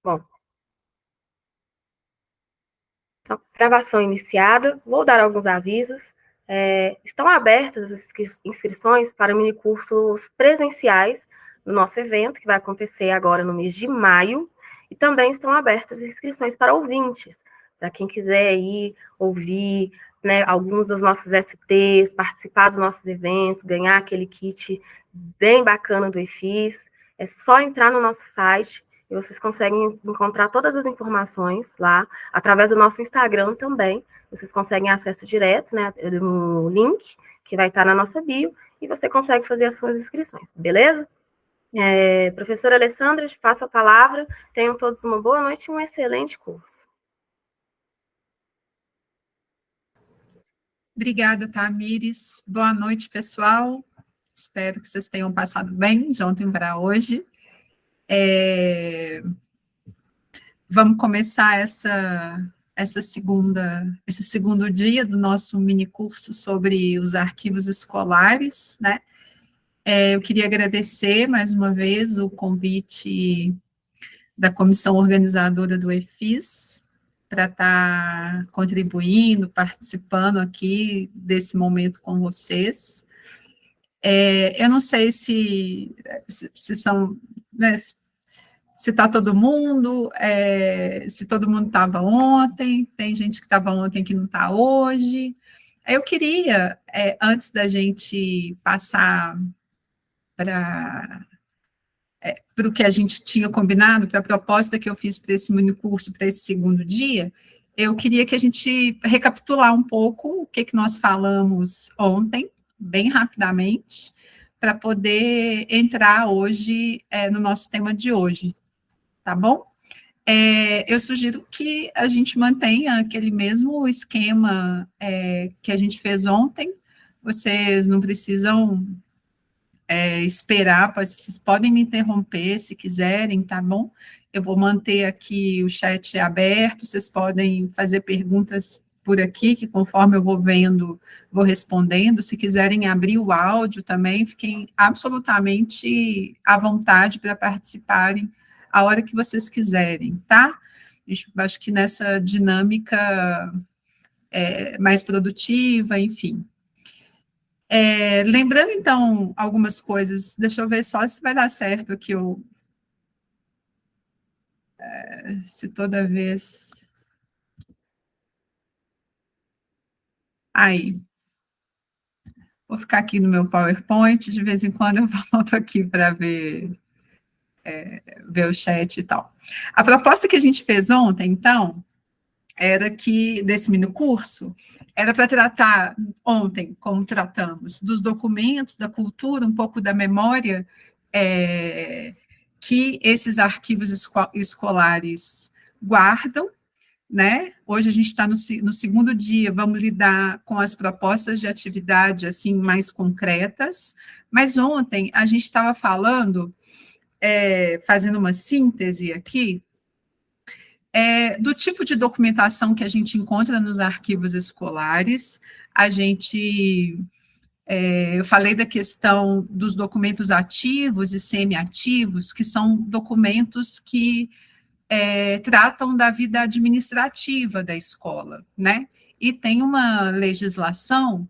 Bom, então, gravação iniciada. Vou dar alguns avisos. Estão abertas as inscrições para minicursos presenciais no nosso evento, que vai acontecer agora no mês de maio. E também estão abertas as inscrições para ouvintes, para quem quiser ir ouvir, né, alguns dos nossos STs, participar dos nossos eventos, ganhar aquele kit bem bacana do EFIS. É só entrar no nosso site e vocês conseguem encontrar todas as informações lá, através do nosso Instagram também. Vocês conseguem acesso direto, né, no link que vai estar na nossa bio, e você consegue fazer as suas inscrições, beleza? Professora Alessandra, te passo a palavra. Tenham todos uma boa noite e um excelente curso. Obrigada, Tamires. Boa noite, pessoal. Espero que vocês tenham passado bem de ontem para hoje. Vamos começar esse segundo dia do nosso mini curso sobre os arquivos escolares, né? Eu queria agradecer mais uma vez o convite da comissão organizadora do EFIS para estar contribuindo, participando aqui desse momento com vocês. Eu não sei se são, né, se está todo mundo, se todo mundo estava ontem, tem gente que estava ontem que não está hoje. Eu queria, antes da gente passar para o que a gente tinha combinado, para a proposta que eu fiz para esse minicurso, para esse segundo dia, eu queria que a gente recapitular um pouco o que nós falamos ontem, bem rapidamente, para poder entrar hoje no nosso tema de hoje, tá bom? Eu sugiro que a gente mantenha aquele mesmo esquema que a gente fez ontem. Vocês não precisam esperar, vocês podem me interromper se quiserem, tá bom? Eu vou manter aqui o chat aberto, vocês podem fazer perguntas por aqui, que conforme eu vou vendo, vou respondendo. Se quiserem abrir o áudio também, fiquem absolutamente à vontade para participarem a hora que vocês quiserem, tá? Acho que nessa dinâmica mais produtiva, enfim. Lembrando, então, algumas coisas, deixa eu ver só se vai dar certo aqui, se toda vez... Aí, vou ficar aqui no meu PowerPoint, de vez em quando eu volto aqui para ver o chat e tal. A proposta que a gente fez ontem, então, era que, desse mini curso, era para tratar, ontem, como tratamos, dos documentos, da cultura, um pouco da memória, que esses arquivos escolares guardam, né? Hoje a gente está no segundo dia, vamos lidar com as propostas de atividade, assim, mais concretas, mas ontem a gente estava falando, fazendo uma síntese aqui, do tipo de documentação que a gente encontra nos arquivos escolares. Eu falei da questão dos documentos ativos e semiativos, que são documentos que tratam da vida administrativa da escola, né? E tem uma legislação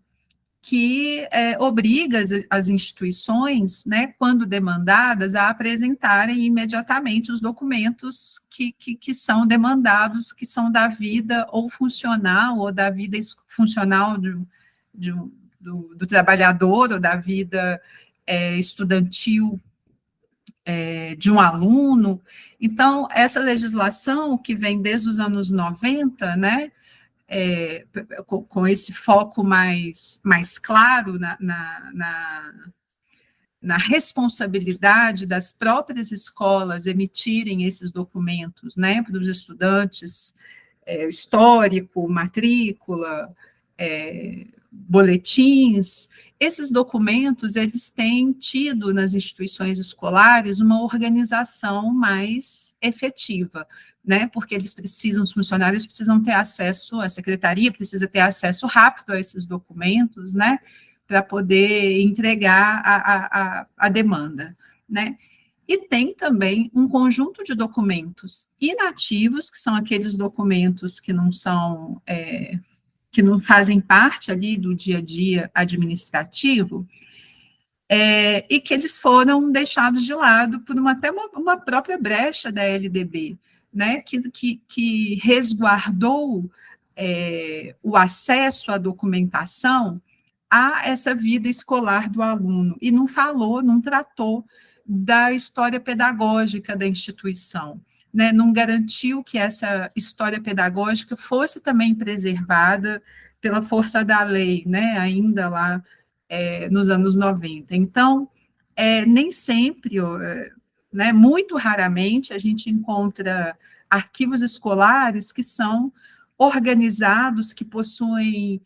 que obriga as instituições, né, quando demandadas, a apresentarem imediatamente os documentos que são demandados, que são da vida ou funcional, ou da vida funcional do trabalhador, ou da vida estudantil de um aluno. Então, essa legislação que vem desde os anos 90, né, com esse foco mais claro na responsabilidade das próprias escolas emitirem esses documentos, né, para os estudantes, histórico, matrícula, boletins. Esses documentos, eles têm tido nas instituições escolares uma organização mais efetiva, né, porque eles precisam, os funcionários precisam ter acesso, a secretaria precisa ter acesso rápido a esses documentos, né, para poder entregar a demanda, né. E tem também um conjunto de documentos inativos, que são aqueles documentos que não são, que não fazem parte ali do dia a dia administrativo, e que eles foram deixados de lado por até uma própria brecha da LDB, né, que resguardou o acesso à documentação a essa vida escolar do aluno, e não falou, não tratou da história pedagógica da instituição, né, não garantiu que essa história pedagógica fosse também preservada pela força da lei, né, ainda lá nos anos 90. Então, nem sempre, né, muito raramente, a gente encontra arquivos escolares que são organizados, que possuem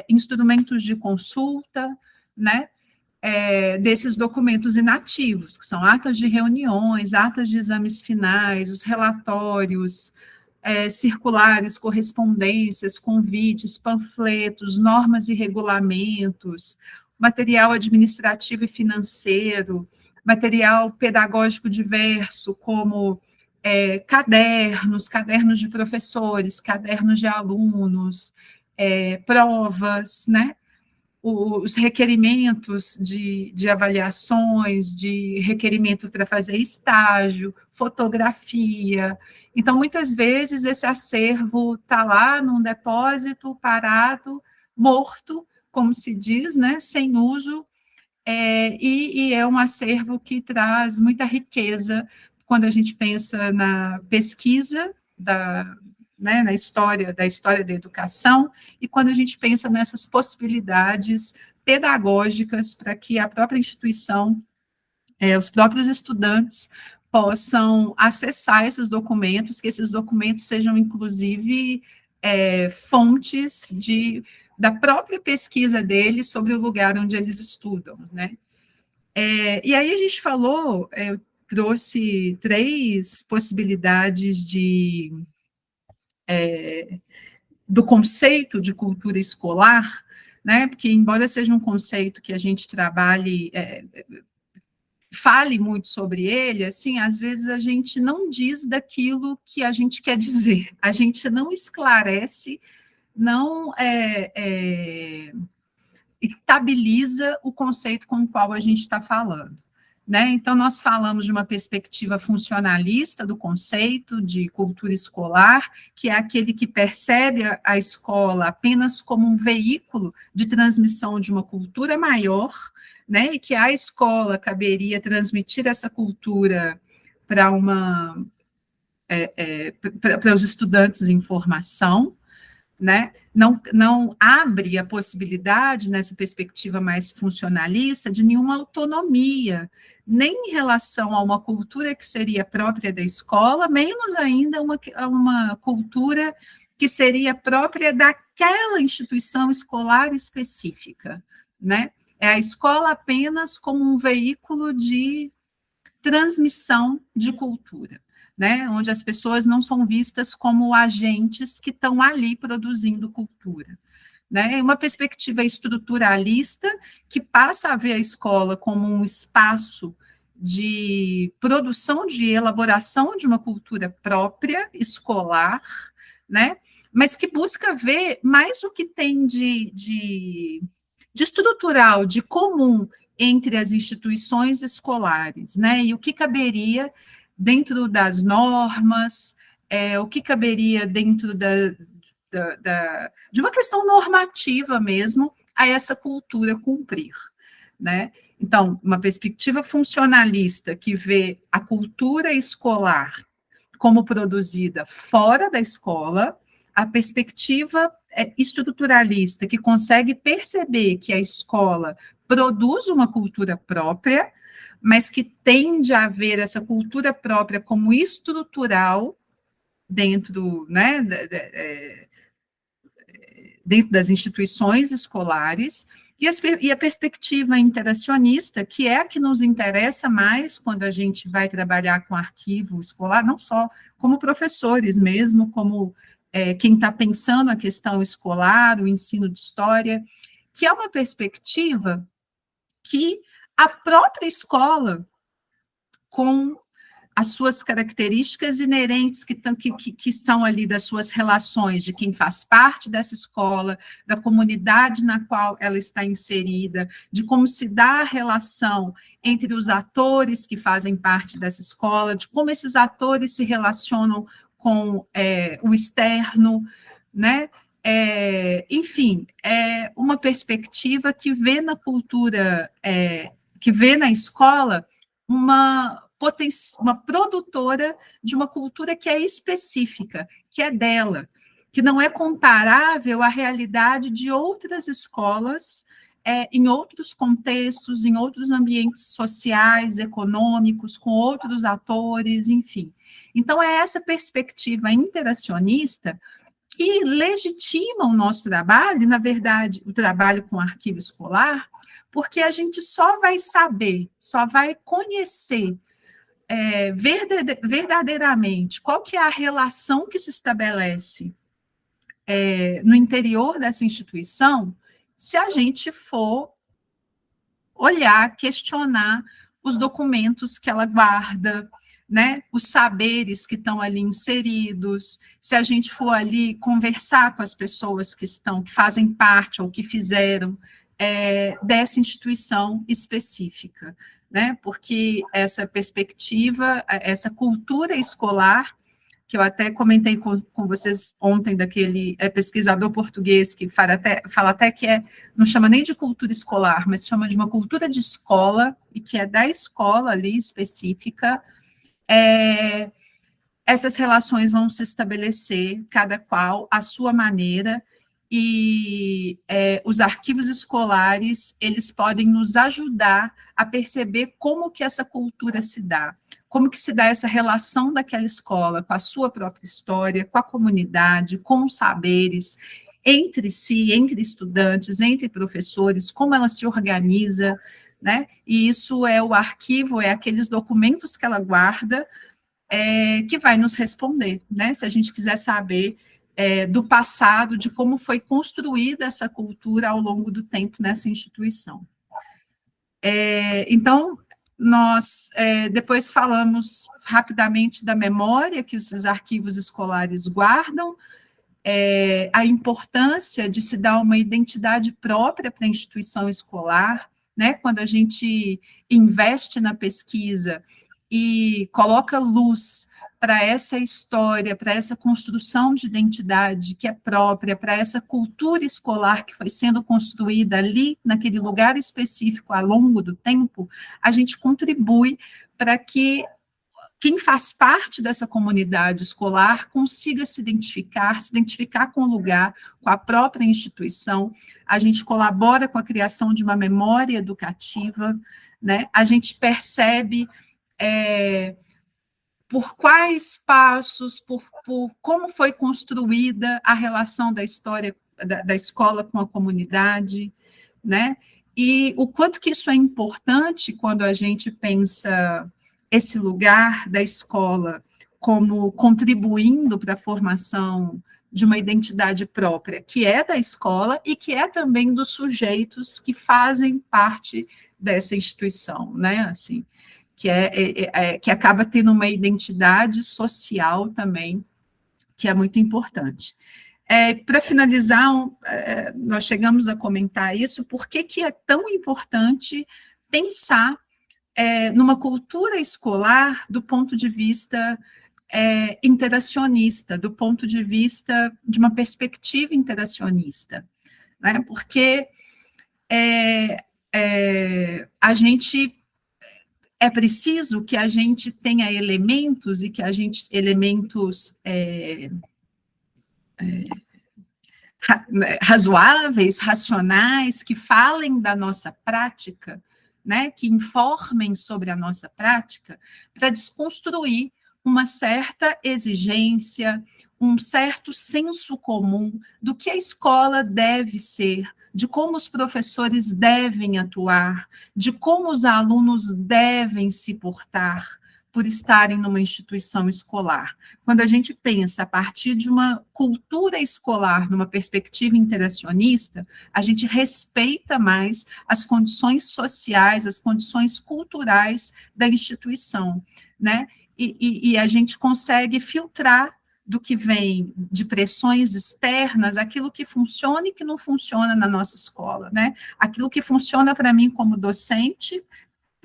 instrumentos de consulta, né, desses documentos inativos, que são atas de reuniões, atas de exames finais, os relatórios, circulares, correspondências, convites, panfletos, normas e regulamentos, material administrativo e financeiro, material pedagógico diverso, como cadernos de professores, cadernos de alunos, provas, né? Os requerimentos de avaliações, de requerimento para fazer estágio, fotografia. Então, muitas vezes, esse acervo está lá num depósito parado, morto, como se diz, né, sem uso, e é um acervo que traz muita riqueza quando a gente pensa na pesquisa né, da história da educação, e quando a gente pensa nessas possibilidades pedagógicas para que a própria instituição, os próprios estudantes possam acessar esses documentos, que esses documentos sejam, inclusive, fontes da própria pesquisa deles sobre o lugar onde eles estudam, né? E aí a gente falou, eu trouxe 3 possibilidades do conceito de cultura escolar, né? Porque, embora seja um conceito que a gente trabalhe, fale muito sobre ele, assim, às vezes a gente não diz daquilo que a gente quer dizer, a gente não esclarece, não estabiliza o conceito com o qual a gente está falando. Né? Então, nós falamos de uma perspectiva funcionalista do conceito de cultura escolar, que é aquele que percebe a escola apenas como um veículo de transmissão de uma cultura maior, né? E que a escola caberia transmitir essa cultura para para os estudantes em formação, né? Não abre a possibilidade, nessa perspectiva mais funcionalista, de nenhuma autonomia, nem em relação a uma cultura que seria própria da escola, menos ainda uma cultura que seria própria daquela instituição escolar específica, né? É a escola apenas como um veículo de transmissão de cultura, né, onde as pessoas não são vistas como agentes que estão ali produzindo cultura. Né, uma perspectiva estruturalista que passa a ver a escola como um espaço de produção, de elaboração de uma cultura própria, escolar, né, mas que busca ver mais o que tem de estrutural, de comum entre as instituições escolares, né, e o que caberia dentro das normas, o que caberia dentro de uma questão normativa mesmo, a essa cultura cumprir, né? Então, uma perspectiva funcionalista que vê a cultura escolar como produzida fora da escola, a perspectiva estruturalista que consegue perceber que a escola produz uma cultura própria, mas que tende a ver essa cultura própria como estrutural dentro, né, dentro das instituições escolares, e a perspectiva interacionista, que é a que nos interessa mais quando a gente vai trabalhar com arquivo escolar, não só como professores mesmo, como quem está pensando a questão escolar, o ensino de história, que é uma perspectiva que a própria escola com as suas características inerentes que estão ali das suas relações, de quem faz parte dessa escola, da comunidade na qual ela está inserida, de como se dá a relação entre os atores que fazem parte dessa escola, de como esses atores se relacionam com o externo, né? Enfim, é uma perspectiva que vê na cultura, que vê na escola uma produtora de uma cultura que é específica, que é dela, que não é comparável à realidade de outras escolas, em outros contextos, em outros ambientes sociais, econômicos, com outros atores, enfim. Então, é essa perspectiva interacionista que legitima o nosso trabalho, e, na verdade, o trabalho com arquivo escolar, porque a gente só vai saber, só vai conhecer verdadeiramente qual que é a relação que se estabelece no interior dessa instituição, se a gente for olhar, questionar os documentos que ela guarda, né, os saberes que estão ali inseridos, se a gente for ali conversar com as pessoas que fazem parte ou que fizeram dessa instituição específica, né, porque essa perspectiva, essa cultura escolar, que eu até comentei com vocês ontem, daquele pesquisador português que fala até que não chama nem de cultura escolar, mas chama de uma cultura de escola, e que é da escola ali específica. Essas relações vão se estabelecer, cada qual à sua maneira, e os arquivos escolares, eles podem nos ajudar a perceber como que essa cultura se dá, como que se dá essa relação daquela escola com a sua própria história, com a comunidade, com os saberes, entre si, entre estudantes, entre professores, como ela se organiza, né? E isso é o arquivo, é aqueles documentos que ela guarda, que vai nos responder, né? Se a gente quiser saber do passado, de como foi construída essa cultura ao longo do tempo nessa instituição. Então, nós depois falamos rapidamente da memória que esses arquivos escolares guardam, a importância de se dar uma identidade própria para a instituição escolar, né? Quando a gente investe na pesquisa e coloca luz para essa história, para essa construção de identidade que é própria, para essa cultura escolar que foi sendo construída ali, naquele lugar específico, ao longo do tempo, a gente contribui para que quem faz parte dessa comunidade escolar consiga se identificar com o lugar, com a própria instituição. A gente colabora com a criação de uma memória educativa, né? A gente percebe por quais passos, por como foi construída a relação da história da escola com a comunidade, né? E o quanto que isso é importante quando a gente pensa esse lugar da escola como contribuindo para a formação de uma identidade própria, que é da escola e que é também dos sujeitos que fazem parte dessa instituição, né? Assim, que acaba tendo uma identidade social também, que é muito importante. Para finalizar, nós chegamos a comentar isso, por que é tão importante pensar numa cultura escolar do ponto de vista interacionista, do ponto de vista de uma perspectiva interacionista, né? Porque a gente é preciso que a gente tenha elementos e que elementos razoáveis, racionais, que falem da nossa prática, né, que informem sobre a nossa prática, para desconstruir uma certa exigência, um certo senso comum do que a escola deve ser, de como os professores devem atuar, de como os alunos devem se portar. por estarem numa instituição escolar. Quando a gente pensa a partir de uma cultura escolar, numa perspectiva interacionista, a gente respeita mais as condições sociais, as condições culturais da instituição, né? E a gente consegue filtrar do que vem de pressões externas, aquilo que funciona e que não funciona na nossa escola, né? Aquilo que funciona para mim como docente,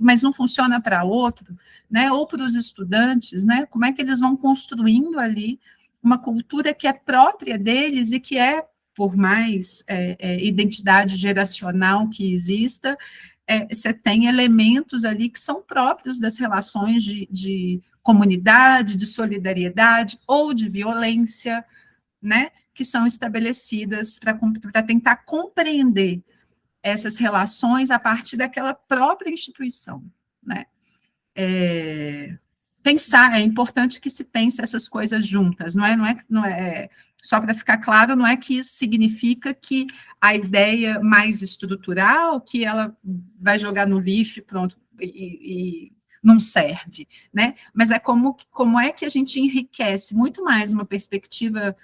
mas não funciona para outro, né? Ou para os estudantes, né? Como é que eles vão construindo ali uma cultura que é própria deles e que é, por mais identidade geracional que exista, você tem elementos ali que são próprios das relações de comunidade, de solidariedade ou de violência, né, que são estabelecidas para tentar compreender essas relações a partir daquela própria instituição, né. Pensar, é importante que se pense essas coisas juntas, não é só para ficar claro, não é que isso significa que a ideia mais estrutural, que ela vai jogar no lixo e pronto, e não serve, né? Mas é como é que a gente enriquece muito mais uma perspectiva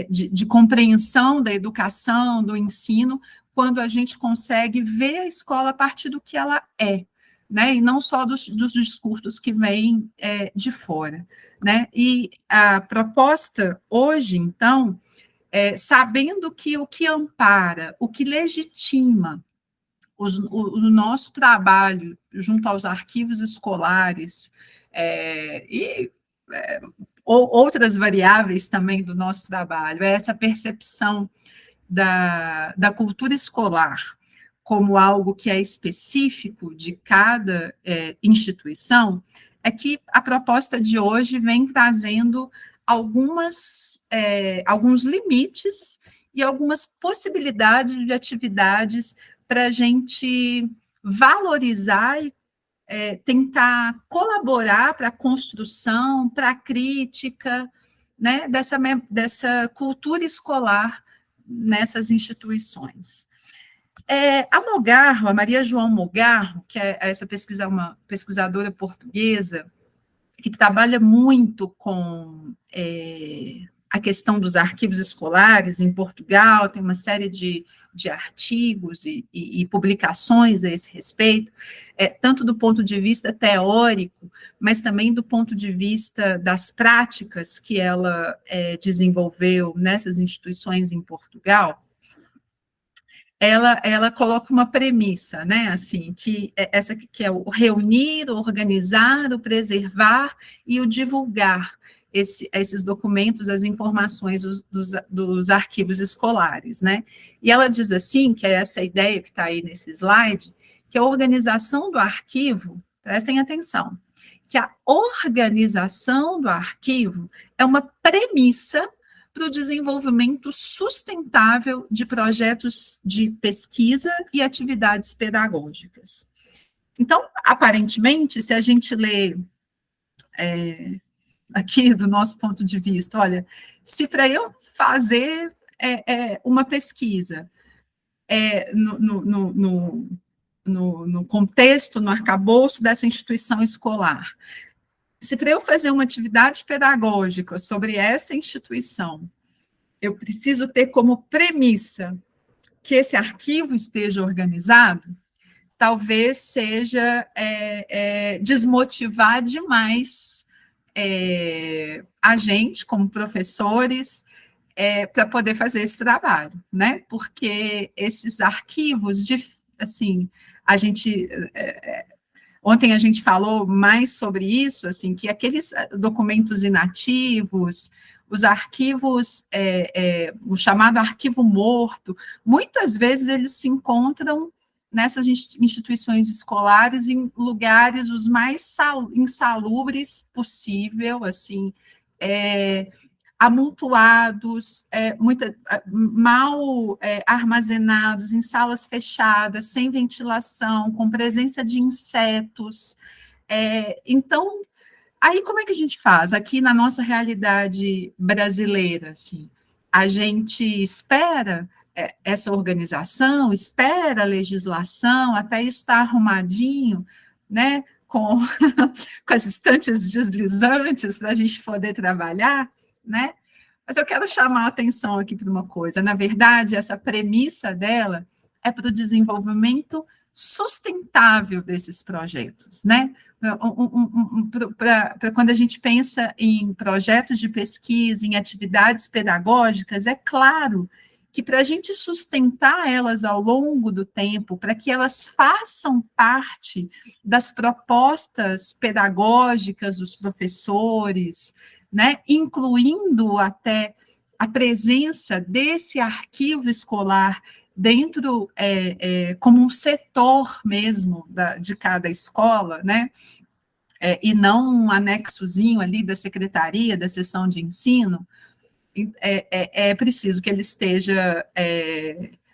de compreensão da educação, do ensino, quando a gente consegue ver a escola a partir do que ela é, né? E não só dos discursos que vêm de fora, né? E a proposta hoje, então, sabendo que o que ampara, o que legitima o nosso trabalho junto aos arquivos escolares e outras variáveis também do nosso trabalho, é essa percepção da cultura escolar como algo que é específico de cada instituição, é que a proposta de hoje vem trazendo alguns limites e algumas possibilidades de atividades para a gente valorizar e tentar colaborar para a construção, para a crítica, né, dessa cultura escolar nessas instituições. A Mogarro, a Maria João Mogarro, que é uma pesquisadora portuguesa, que trabalha muito com a questão dos arquivos escolares em Portugal, tem uma série de artigos e publicações a esse respeito, tanto do ponto de vista teórico, mas também do ponto de vista das práticas que ela desenvolveu nessas instituições em Portugal. Ela coloca uma premissa, né, assim, que é o reunir, o organizar, o preservar e o divulgar esses documentos, as informações dos arquivos escolares, né? E ela diz assim, que é essa ideia que está aí nesse slide, que a organização do arquivo, prestem atenção, que a organização do arquivo é uma premissa para o desenvolvimento sustentável de projetos de pesquisa e atividades pedagógicas. Então, aparentemente, se a gente lê aqui do nosso ponto de vista, olha, se para eu fazer uma pesquisa no contexto, no arcabouço dessa instituição escolar, se para eu fazer uma atividade pedagógica sobre essa instituição, eu preciso ter como premissa que esse arquivo esteja organizado, talvez seja desmotivar demais a gente, como professores, para poder fazer esse trabalho, né? Porque esses arquivos, assim, ontem a gente falou mais sobre isso, assim, que aqueles documentos inativos, os arquivos, o chamado arquivo morto, muitas vezes eles se encontram nessas instituições escolares em lugares os mais insalubres possível, assim, amontoados, mal armazenados, em salas fechadas, sem ventilação, com presença de insetos. Então, aí como é que a gente faz? Aqui na nossa realidade brasileira, assim, a gente espera essa organização, espera a legislação, até estar arrumadinho, né, com as estantes deslizantes para a gente poder trabalhar, né? Mas eu quero chamar a atenção aqui para uma coisa. Na verdade, essa premissa dela é para o desenvolvimento sustentável desses projetos, né? Para quando a gente pensa em projetos de pesquisa, em atividades pedagógicas, é claro que para a gente sustentar elas ao longo do tempo, para que elas façam parte das propostas pedagógicas dos professores, né, incluindo até a presença desse arquivo escolar dentro, como um setor mesmo de cada escola, né, e não um anexozinho ali da secretaria, da seção de ensino, é preciso que ele esteja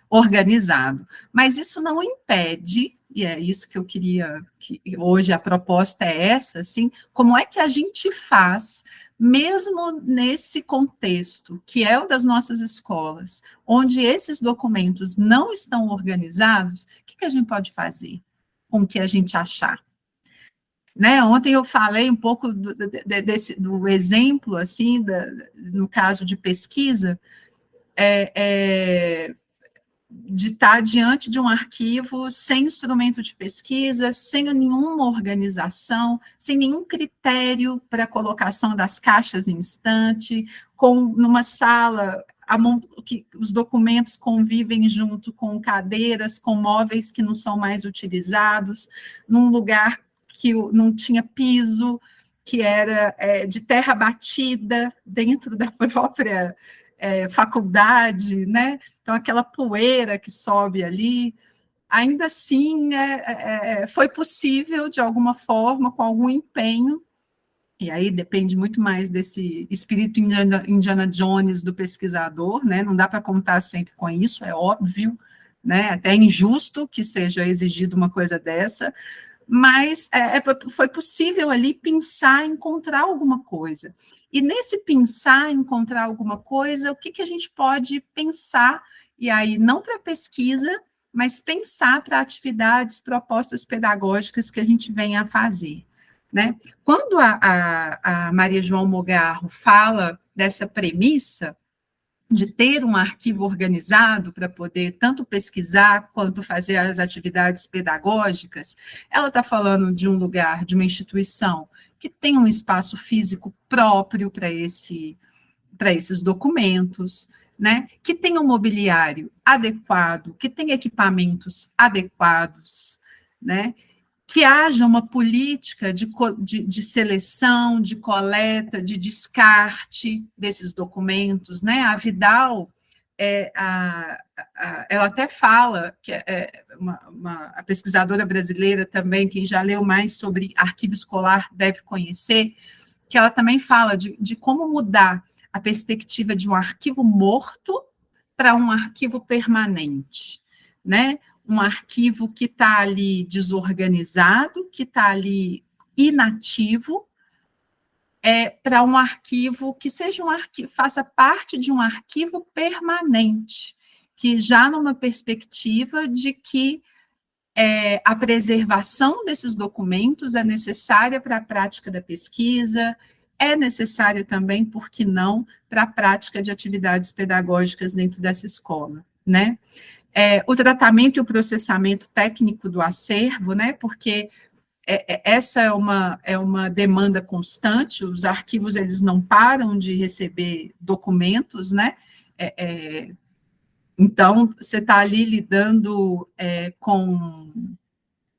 organizado. Mas isso não impede, e é isso que eu queria, que hoje a proposta é essa, assim, como é que a gente faz, mesmo nesse contexto, que é o das nossas escolas, onde esses documentos não estão organizados, o que a gente pode fazer com o que a gente achar? Né? Ontem eu falei um pouco do exemplo, assim, no caso de pesquisa, de estar diante de um arquivo sem instrumento de pesquisa, sem nenhuma organização, sem nenhum critério para a colocação das caixas em estante, numa sala que os documentos convivem junto com cadeiras, com móveis que não são mais utilizados, num lugar que não tinha piso, que era de terra batida dentro da própria faculdade, né? Então, aquela poeira que sobe ali, ainda assim, foi possível, de alguma forma, com algum empenho, e aí depende muito mais desse espírito Indiana Jones do pesquisador, né? Não dá para contar sempre com isso, é óbvio, né? Até é injusto que seja exigido uma coisa dessa, mas foi possível ali pensar, encontrar alguma coisa. E nesse pensar, encontrar alguma coisa, o que a gente pode pensar, e aí não para pesquisa, mas pensar para atividades, propostas pedagógicas que a gente venha a fazer, né? Quando a Maria João Mogarro fala dessa premissa, de ter um arquivo organizado para poder tanto pesquisar quanto fazer as atividades pedagógicas, ela está falando de um lugar, de uma instituição que tem um espaço físico próprio para esses documentos, né? Que tem um mobiliário adequado, que tem equipamentos adequados, né? Que haja uma política de seleção, de coleta, de descarte desses documentos, né? A Vidal, ela até fala, que a pesquisadora brasileira também, quem já leu mais sobre arquivo escolar deve conhecer, que ela também fala de como mudar a perspectiva de um arquivo morto para um arquivo permanente, né? Um arquivo que está ali desorganizado, que está ali inativo, para um arquivo que seja faça parte de um arquivo permanente, que já numa perspectiva de que a preservação desses documentos é necessária para a prática da pesquisa, é necessária também, por que não, para a prática de atividades pedagógicas dentro dessa escola, né? O tratamento e o processamento técnico do acervo, né? Porque essa é uma demanda constante, os arquivos eles não param de receber documentos, né? Então, você está ali lidando com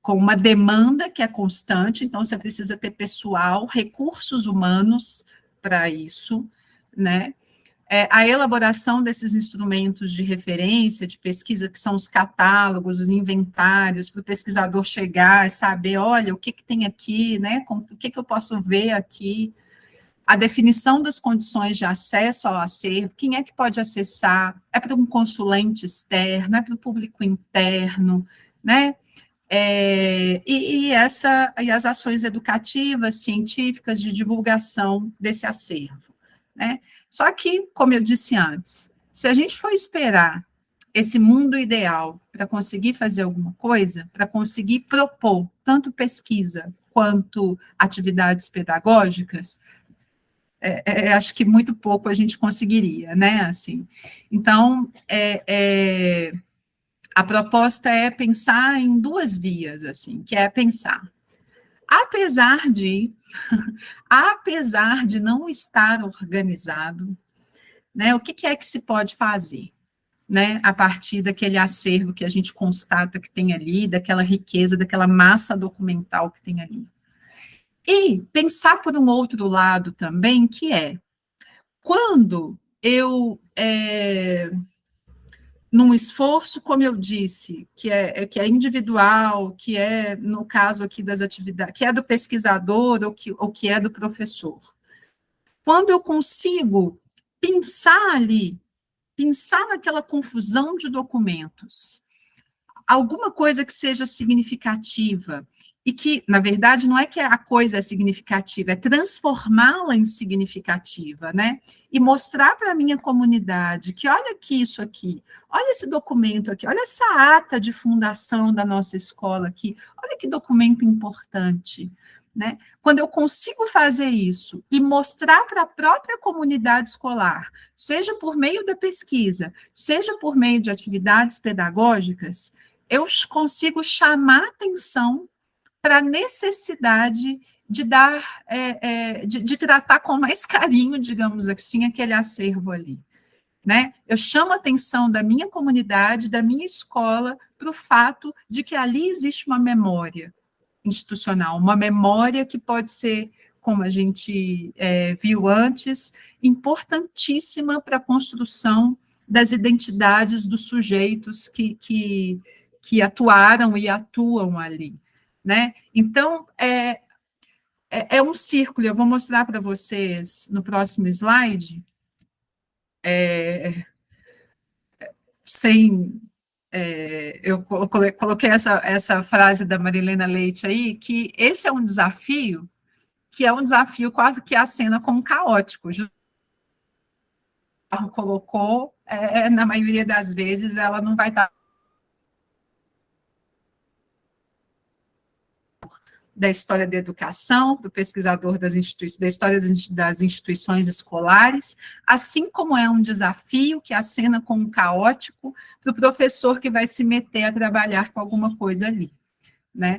uma demanda que é constante, então você precisa ter pessoal, recursos humanos para isso, né? A elaboração desses instrumentos de referência, de pesquisa, que são os catálogos, os inventários, para o pesquisador chegar e saber, olha, o que tem aqui, né? O que eu posso ver aqui? A definição das condições de acesso ao acervo, quem é que pode acessar? É para um consulente externo, é para o público interno, né? E as ações educativas, científicas, de divulgação desse acervo, né? Só que, como eu disse antes, se a gente for esperar esse mundo ideal para conseguir fazer alguma coisa, para conseguir propor tanto pesquisa quanto atividades pedagógicas, acho que muito pouco a gente conseguiria, né? Assim, então, a proposta é pensar em duas vias, assim, que é pensar, apesar de, apesar de não estar organizado, né? O que é que se pode fazer? Né, a partir daquele acervo que a gente constata que tem ali, daquela riqueza, daquela massa documental que tem ali. E pensar por um outro lado também, que é, quando eu, num esforço, como eu disse, que é individual, que é, no caso aqui das atividades, que é do pesquisador ou que é do professor, quando eu consigo pensar naquela confusão de documentos, alguma coisa que seja significativa, e que, na verdade, não é que a coisa é significativa, é transformá-la em significativa, né? E mostrar para a minha comunidade que olha aqui isso aqui, olha esse documento aqui, olha essa ata de fundação da nossa escola aqui, olha que documento importante, né? Quando eu consigo fazer isso e mostrar para a própria comunidade escolar, seja por meio da pesquisa, seja por meio de atividades pedagógicas, eu consigo chamar atenção para a necessidade de dar, de tratar com mais carinho, digamos assim, aquele acervo ali. Né? Eu chamo a atenção da minha comunidade, da minha escola, para o fato de que ali existe uma memória institucional, uma memória que pode ser, como a gente viu antes, importantíssima para a construção das identidades dos sujeitos que atuaram e atuam ali. Né? Então, é um círculo, eu vou mostrar para vocês no próximo slide, sem... eu coloquei essa frase da Marilena Leite aí, que esse é um desafio, que é um desafio quase que acena como caótico. O colocou, na maioria das vezes, ela não vai estar da história da educação, do pesquisador da história das instituições escolares, assim como é um desafio que acena como caótico para o professor que vai se meter a trabalhar com alguma coisa ali, né?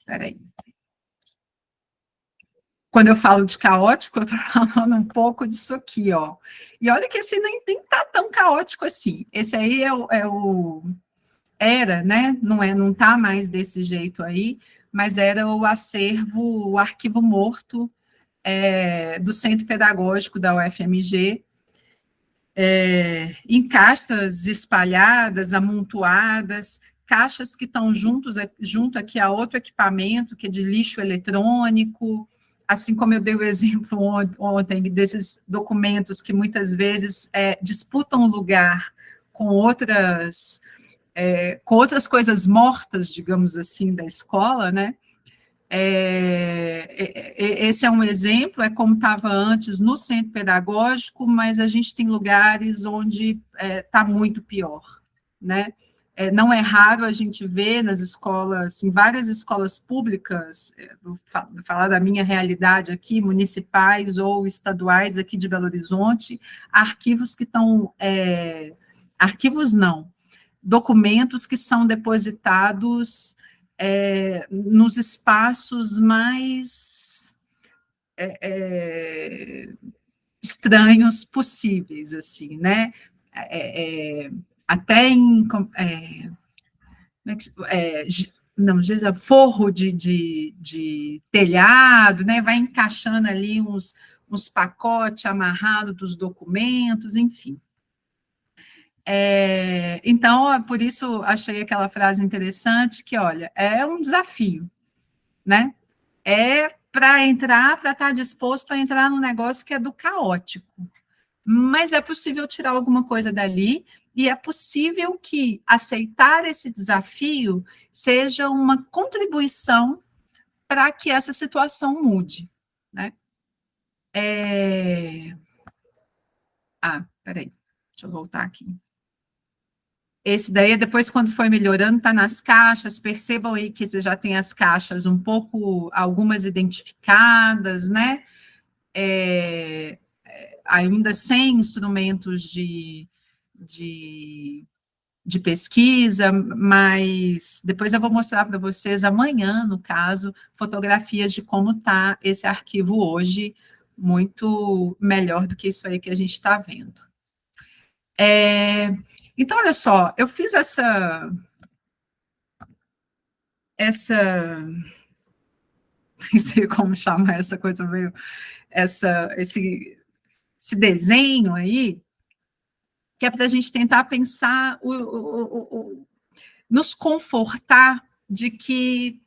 Peraí. Quando eu falo de caótico, eu estou falando um pouco disso aqui, ó. E olha que esse nem está tão caótico assim. Esse aí era, né? Não está mais desse jeito aí, mas era o acervo, o arquivo morto do Centro Pedagógico da UFMG, em caixas espalhadas, amontoadas, caixas que estão junto aqui a outro equipamento, que é de lixo eletrônico, assim como eu dei o exemplo ontem desses documentos que muitas vezes disputam lugar com outras coisas mortas, digamos assim, da escola, né? Esse é um exemplo, é como estava antes no centro pedagógico, mas a gente tem lugares onde está muito pior, né? Não é raro a gente ver nas escolas, em várias escolas públicas, vou falar da minha realidade aqui, municipais ou estaduais aqui de Belo Horizonte, arquivos que estão, arquivos não, documentos que são depositados nos espaços mais estranhos possíveis, assim, né? Até em não, forro de telhado, né? Vai encaixando ali uns pacotes amarrados dos documentos, enfim. Então, por isso achei aquela frase interessante, que, olha, é um desafio, né? Para estar disposto a entrar num negócio que é do caótico. Mas é possível tirar alguma coisa dali, e é possível que aceitar esse desafio seja uma contribuição para que essa situação mude, né? Peraí, deixa eu voltar aqui. Esse daí, depois, quando foi melhorando, está nas caixas. Percebam aí que você já tem as caixas um pouco, algumas identificadas, né? Ainda sem instrumentos de pesquisa, mas depois eu vou mostrar para vocês amanhã, no caso, fotografias de como está esse arquivo hoje, muito melhor do que isso aí que a gente está vendo. Então, olha só, eu fiz não sei como chamar essa coisa meio, esse desenho aí, que é para a gente tentar pensar, nos confortar de que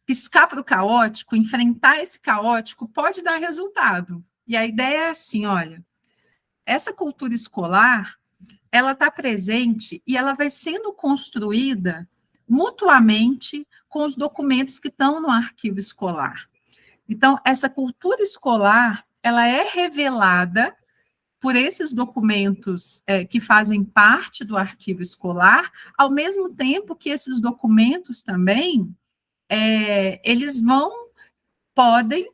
piscar para o caótico, enfrentar esse caótico, pode dar resultado. E a ideia é assim, olha, essa cultura escolar, ela está presente e ela vai sendo construída mutuamente com os documentos que estão no arquivo escolar. Então, essa cultura escolar, ela é revelada por esses documentos que fazem parte do arquivo escolar, ao mesmo tempo que esses documentos também, eles podem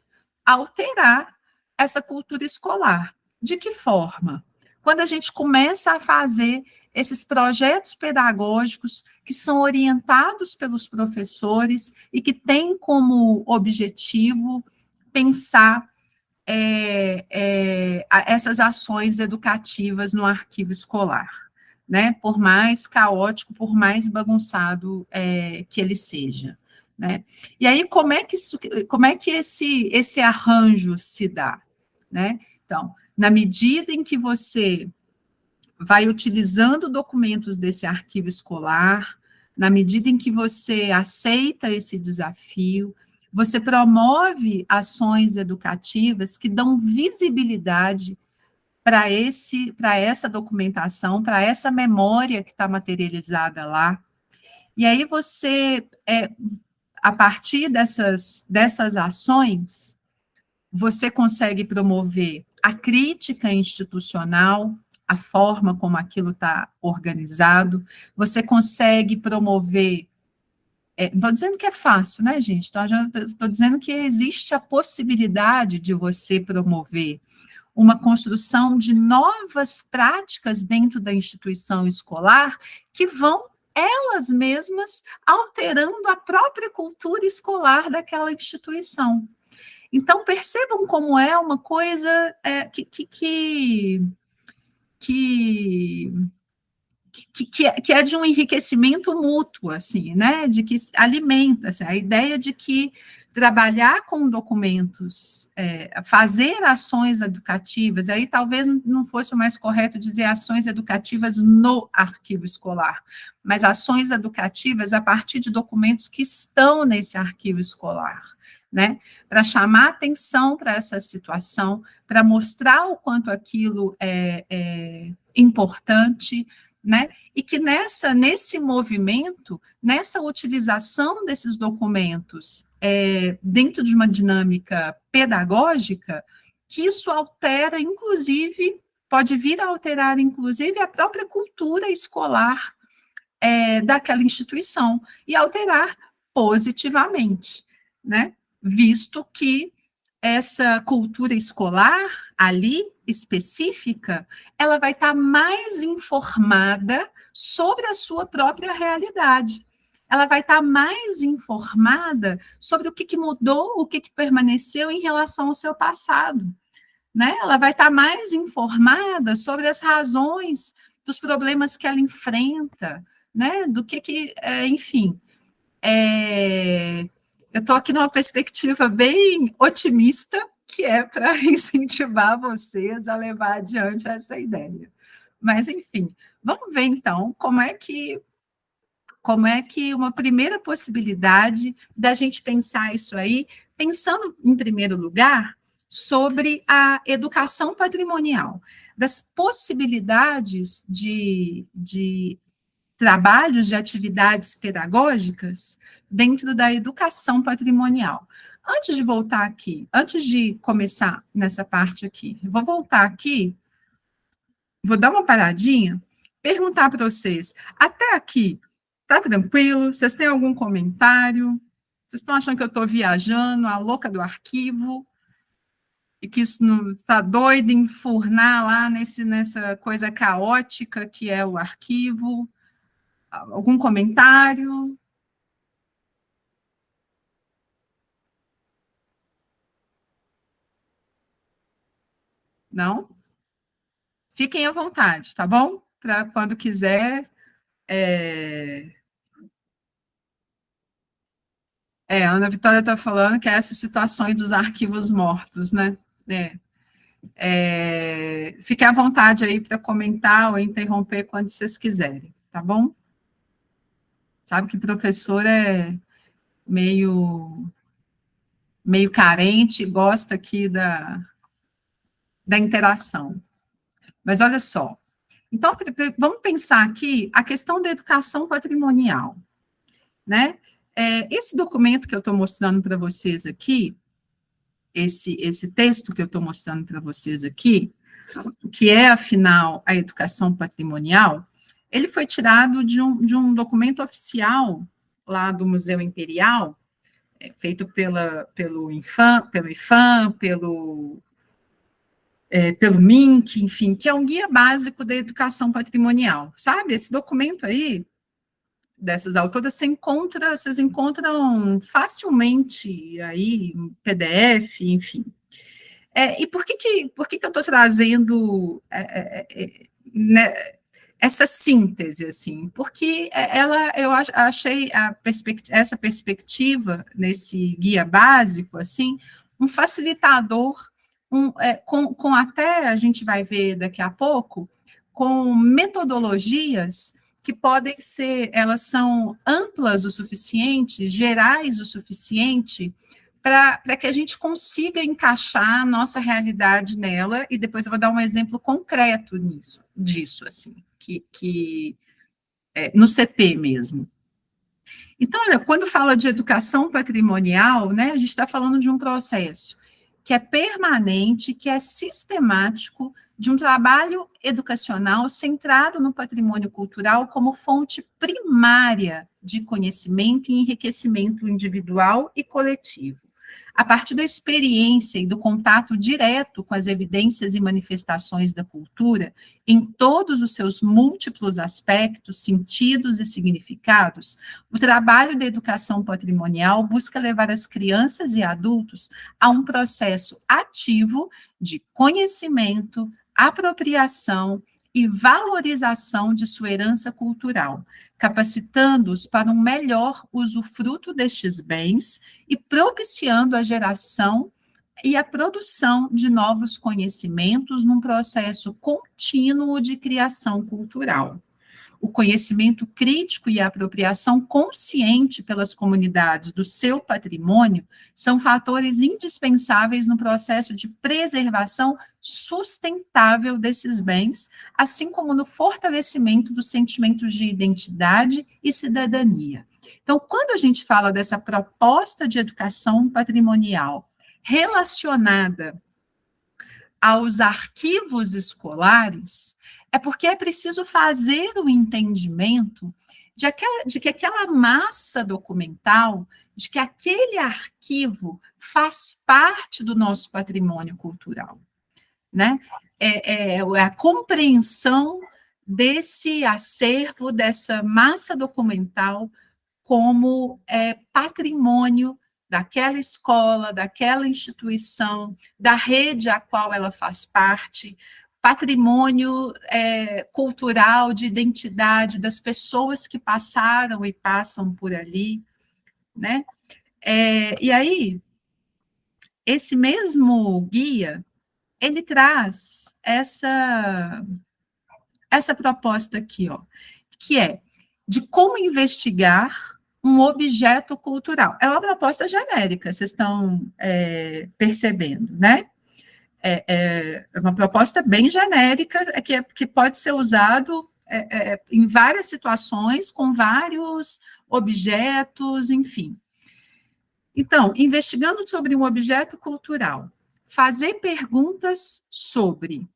alterar essa cultura escolar. De que forma? Quando a gente começa a fazer esses projetos pedagógicos que são orientados pelos professores e que têm como objetivo pensar essas ações educativas no arquivo escolar, né? Por mais caótico, por mais bagunçado que ele seja, né? E aí, como é que esse arranjo se dá, né? Então, na medida em que você vai utilizando documentos desse arquivo escolar, na medida em que você aceita esse desafio, você promove ações educativas que dão visibilidade para essa documentação, para essa memória que está materializada lá. E aí você, a partir dessas ações, você consegue promover a crítica institucional, a forma como aquilo está organizado, você consegue promover. Não estou dizendo que é fácil, né, gente? Estou dizendo que existe a possibilidade de você promover uma construção de novas práticas dentro da instituição escolar que vão, elas mesmas, alterando a própria cultura escolar daquela instituição. Então, percebam como é uma coisa que é de um enriquecimento mútuo, assim, né? De que alimenta, assim, a ideia de que trabalhar com documentos, fazer ações educativas, aí talvez não fosse o mais correto dizer ações educativas no arquivo escolar, mas ações educativas a partir de documentos que estão nesse arquivo escolar, né? Para chamar atenção para essa situação, para mostrar o quanto aquilo é importante, né? E que nesse movimento, nessa utilização desses documentos dentro de uma dinâmica pedagógica, que isso altera, inclusive, pode vir a alterar, inclusive, a própria cultura escolar daquela instituição, e alterar positivamente, né? Visto que essa cultura escolar ali, específica, ela vai estar mais informada sobre a sua própria realidade. Ela vai estar mais informada sobre o que mudou, o que permaneceu em relação ao seu passado, né? Ela vai estar mais informada sobre as razões dos problemas que ela enfrenta, né? Do enfim. Eu estou aqui numa perspectiva bem otimista, que é para incentivar vocês a levar adiante essa ideia. Mas, enfim, vamos ver, então, como é que uma primeira possibilidade da gente pensar isso aí, pensando, em primeiro lugar, sobre a educação patrimonial, das possibilidades de trabalhos de atividades pedagógicas dentro da educação patrimonial. Antes de voltar aqui, antes de começar nessa parte aqui, eu vou voltar aqui, vou dar uma paradinha perguntar para vocês, até aqui, tá tranquilo? Vocês têm algum comentário? Vocês estão achando que eu estou viajando, a louca do arquivo? E que isso não está doido em enfurnar lá nessa coisa caótica que é o arquivo? Algum comentário? Não? Fiquem à vontade, tá bom? Para quando quiser. A Ana Vitória está falando que é essas situações dos arquivos mortos, né? Fiquem à vontade aí para comentar ou interromper quando vocês quiserem, tá bom? Sabe que professor é meio carente, gosta aqui da interação. Mas olha só, então vamos pensar aqui a questão da educação patrimonial, né? Esse documento que eu estou mostrando para vocês aqui, esse texto que eu estou mostrando para vocês aqui, que é, afinal, a educação patrimonial, ele foi tirado de um documento oficial lá do Museu Imperial, feito pelo IFAM, pelo MINC, enfim, que é um guia básico da educação patrimonial, sabe? Esse documento aí, dessas autoras, vocês encontram facilmente aí, em PDF, enfim. E por que eu estou trazendo né, essa síntese, assim? Porque eu achei essa perspectiva nesse guia básico, assim, um facilitador, com até, a gente vai ver daqui a pouco, com metodologias que podem ser, elas são amplas o suficiente, gerais o suficiente, para que a gente consiga encaixar a nossa realidade nela, e depois eu vou dar um exemplo concreto disso, assim, no CP mesmo. Então, olha, quando fala de educação patrimonial, né, a gente está falando de um processo que é permanente, que é sistemático, de um trabalho educacional centrado no patrimônio cultural como fonte primária de conhecimento e enriquecimento individual e coletivo. A partir da experiência e do contato direto com as evidências e manifestações da cultura, em todos os seus múltiplos aspectos, sentidos e significados, o trabalho da educação patrimonial busca levar as crianças e adultos a um processo ativo de conhecimento, apropriação e valorização de sua herança cultural, capacitando-os para um melhor usufruto destes bens e propiciando a geração e a produção de novos conhecimentos num processo contínuo de criação cultural. O conhecimento crítico e a apropriação consciente pelas comunidades do seu patrimônio são fatores indispensáveis no processo de preservação sustentável desses bens, assim como no fortalecimento dos sentimentos de identidade e cidadania. Então, quando a gente fala dessa proposta de educação patrimonial relacionada aos arquivos escolares, é porque é preciso fazer o entendimento de que aquela massa documental, de que aquele arquivo faz parte do nosso patrimônio cultural, né? A compreensão desse acervo, dessa massa documental como patrimônio daquela escola, daquela instituição, da rede a qual ela faz parte, patrimônio cultural, de identidade das pessoas que passaram e passam por ali, né? E aí, esse mesmo guia, ele traz essa proposta aqui, ó, que é de como investigar um objeto cultural. É uma proposta genérica, vocês estão percebendo, né? É uma proposta bem genérica, que pode ser usado em várias situações, com vários objetos, enfim. Então, investigando sobre um objeto cultural, fazer perguntas sobre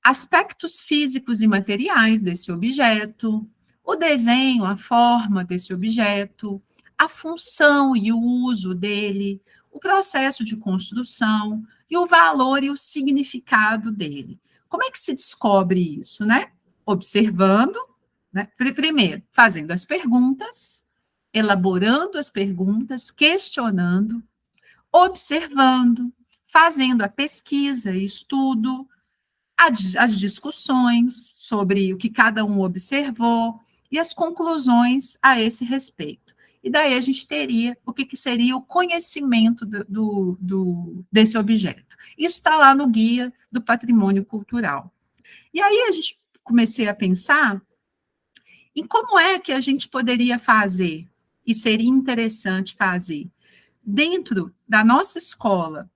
aspectos físicos e materiais desse objeto, o desenho, a forma desse objeto, a função e o uso dele, o processo de construção e o valor e o significado dele. Como é que se descobre isso, né? Observando, né? Primeiro, fazendo as perguntas, elaborando as perguntas, questionando, observando, fazendo a pesquisa, estudo, as discussões sobre o que cada um observou e as conclusões a esse respeito. E daí a gente teria o que seria o conhecimento desse objeto. Isso está lá no Guia do Patrimônio Cultural. E aí a gente comecei a pensar em como é que a gente poderia fazer, e seria interessante fazer, dentro da nossa escola,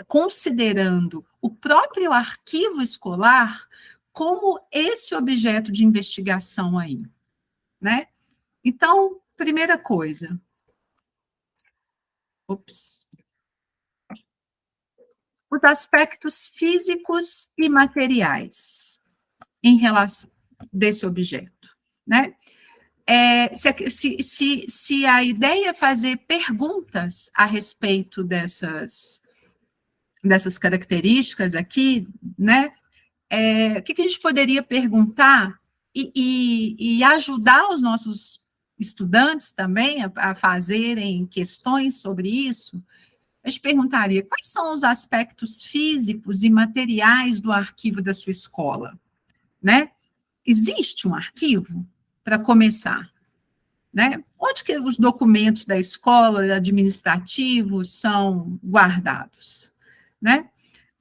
considerando o próprio arquivo escolar como esse objeto de investigação aí, né? Então, primeira coisa, os aspectos físicos e materiais em relação desse objeto, né? Se a ideia é fazer perguntas a respeito dessas características aqui, né? O que a gente poderia perguntar e ajudar os nossos estudantes também a fazerem questões sobre isso? A gente perguntaria quais são os aspectos físicos e materiais do arquivo da sua escola, né? Existe um arquivo? Para começar, né? Onde que os documentos da escola, administrativos, são guardados, né?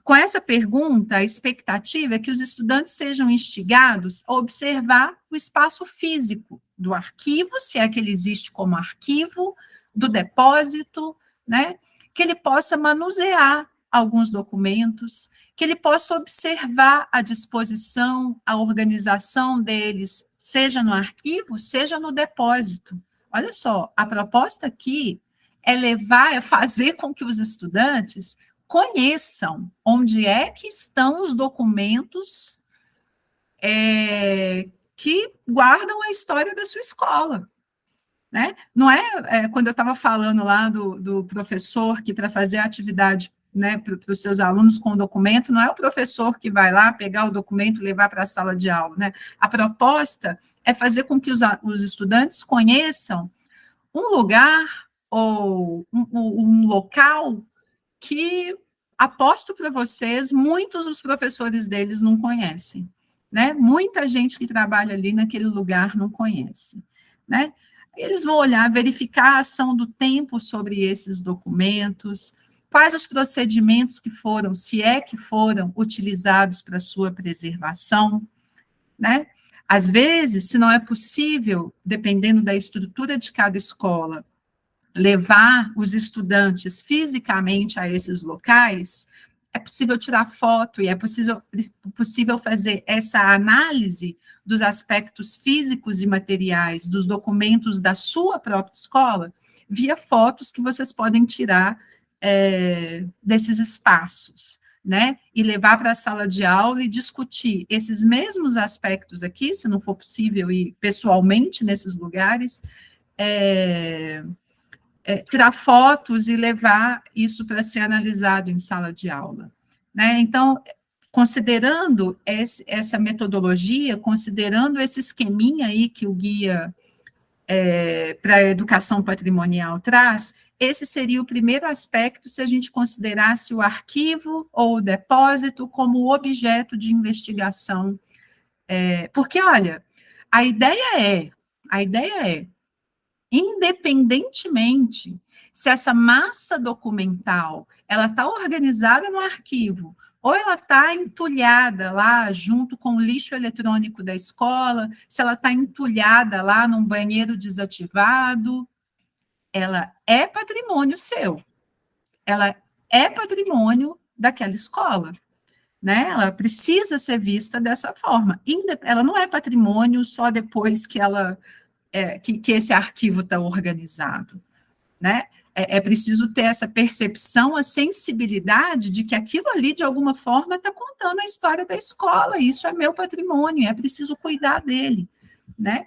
Com essa pergunta, a expectativa é que os estudantes sejam instigados a observar o espaço físico do arquivo, se é que ele existe como arquivo, do depósito, né? Que ele possa manusear alguns documentos, que ele possa observar a disposição, a organização deles, seja no arquivo, seja no depósito. Olha só, a proposta aqui é fazer com que os estudantes conheçam onde é que estão os documentos que guardam a história da sua escola. Né? Não quando eu estava falando lá do professor que para fazer a atividade, né, para os seus alunos com o documento, não é o professor que vai lá pegar o documento e levar para a sala de aula. Né? A proposta é fazer com que os estudantes conheçam um lugar ou um local que, aposto para vocês, muitos dos professores deles não conhecem, né? Muita gente que trabalha ali naquele lugar não conhece, né? Eles vão olhar, verificar a ação do tempo sobre esses documentos, quais os procedimentos que foram, se é que foram utilizados para sua preservação, né? Às vezes, se não é possível, dependendo da estrutura de cada escola, levar os estudantes fisicamente a esses locais, é possível tirar foto e é possível fazer essa análise dos aspectos físicos e materiais dos documentos da sua própria escola via fotos que vocês podem tirar desses espaços, né? E levar para a sala de aula e discutir esses mesmos aspectos aqui, se não for possível ir pessoalmente nesses lugares, tirar fotos e levar isso para ser analisado em sala de aula. Né? Então, considerando essa metodologia, considerando esse esqueminha aí que o guia para a educação patrimonial traz, esse seria o primeiro aspecto se a gente considerasse o arquivo ou o depósito como objeto de investigação. Porque, olha, a ideia é, independentemente se essa massa documental ela está organizada no arquivo ou ela está entulhada lá junto com o lixo eletrônico da escola, se ela está entulhada lá num banheiro desativado, ela é patrimônio seu, ela é patrimônio daquela escola, né? Ela precisa ser vista dessa forma. Ela não é patrimônio só depois que ela que esse arquivo está organizado, né? é preciso ter essa percepção, a sensibilidade de que aquilo ali, de alguma forma, está contando a história da escola, e isso é meu patrimônio, é preciso cuidar dele, né?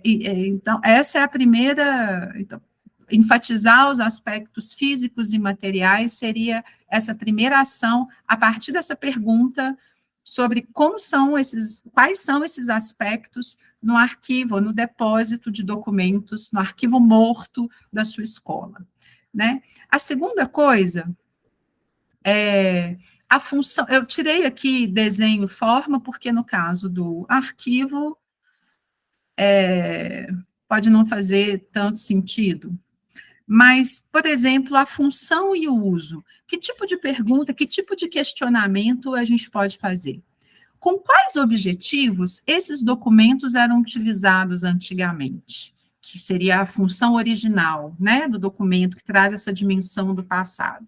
Então, essa é a primeira... Então, enfatizar os aspectos físicos e materiais seria essa primeira ação, a partir dessa pergunta sobre quais são esses aspectos no arquivo, no depósito de documentos, no arquivo morto da sua escola, né? A segunda coisa é a função, eu tirei aqui desenho forma, porque no caso do arquivo, pode não fazer tanto sentido, mas, por exemplo, a função e o uso. Que tipo de pergunta, que tipo de questionamento a gente pode fazer? Com quais objetivos esses documentos eram utilizados antigamente? Que seria a função original, né, do documento, que traz essa dimensão do passado.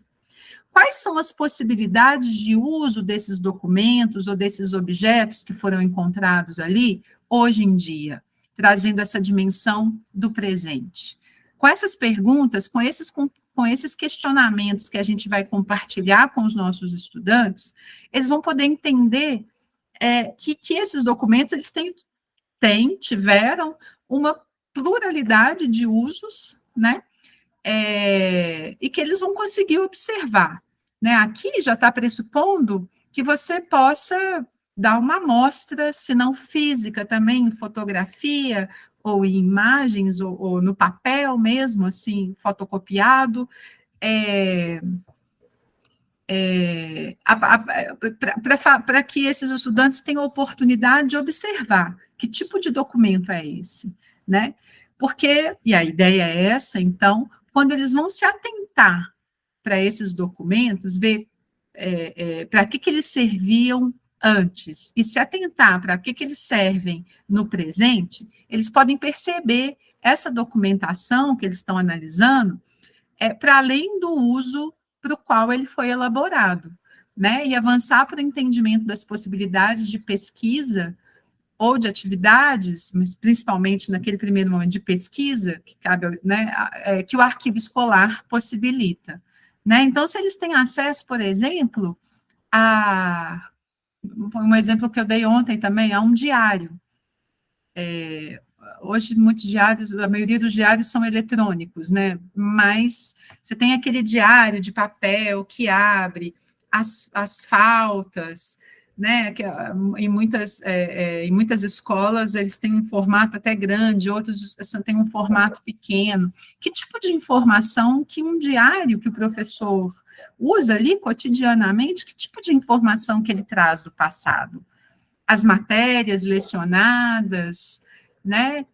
Quais são as possibilidades de uso desses documentos ou desses objetos que foram encontrados ali, hoje em dia, trazendo essa dimensão do presente? Com essas perguntas, com esses questionamentos que a gente vai compartilhar com os nossos estudantes, eles vão poder entender que esses documentos eles tiveram uma pluralidade de usos, né? E que eles vão conseguir observar, né? Aqui já está pressupondo que você possa dar uma amostra, se não física, também em fotografia, ou em imagens, ou no papel mesmo, assim, fotocopiado, para que esses estudantes tenham a oportunidade de observar que tipo de documento é esse, né? Porque, e a ideia é essa, então, quando eles vão se atentar para esses documentos, ver para que eles serviam antes e se atentar para que eles servem no presente, eles podem perceber essa documentação que eles estão analisando para além do uso para o qual ele foi elaborado, né? E avançar para o entendimento das possibilidades de pesquisa ou de atividades, mas principalmente naquele primeiro momento de pesquisa, que cabe, né, que o arquivo escolar possibilita, né? Então, se eles têm acesso, por exemplo, um exemplo que eu dei ontem também, a um diário. Hoje, muitos diários, a maioria dos diários são eletrônicos, né? Mas você tem aquele diário de papel que abre as faltas, né? Que, em muitas escolas eles têm um formato até grande, outros têm um formato pequeno. Que tipo de informação que um diário que o professor usa ali cotidianamente, que tipo de informação que ele traz do passado? As matérias lecionadas, né?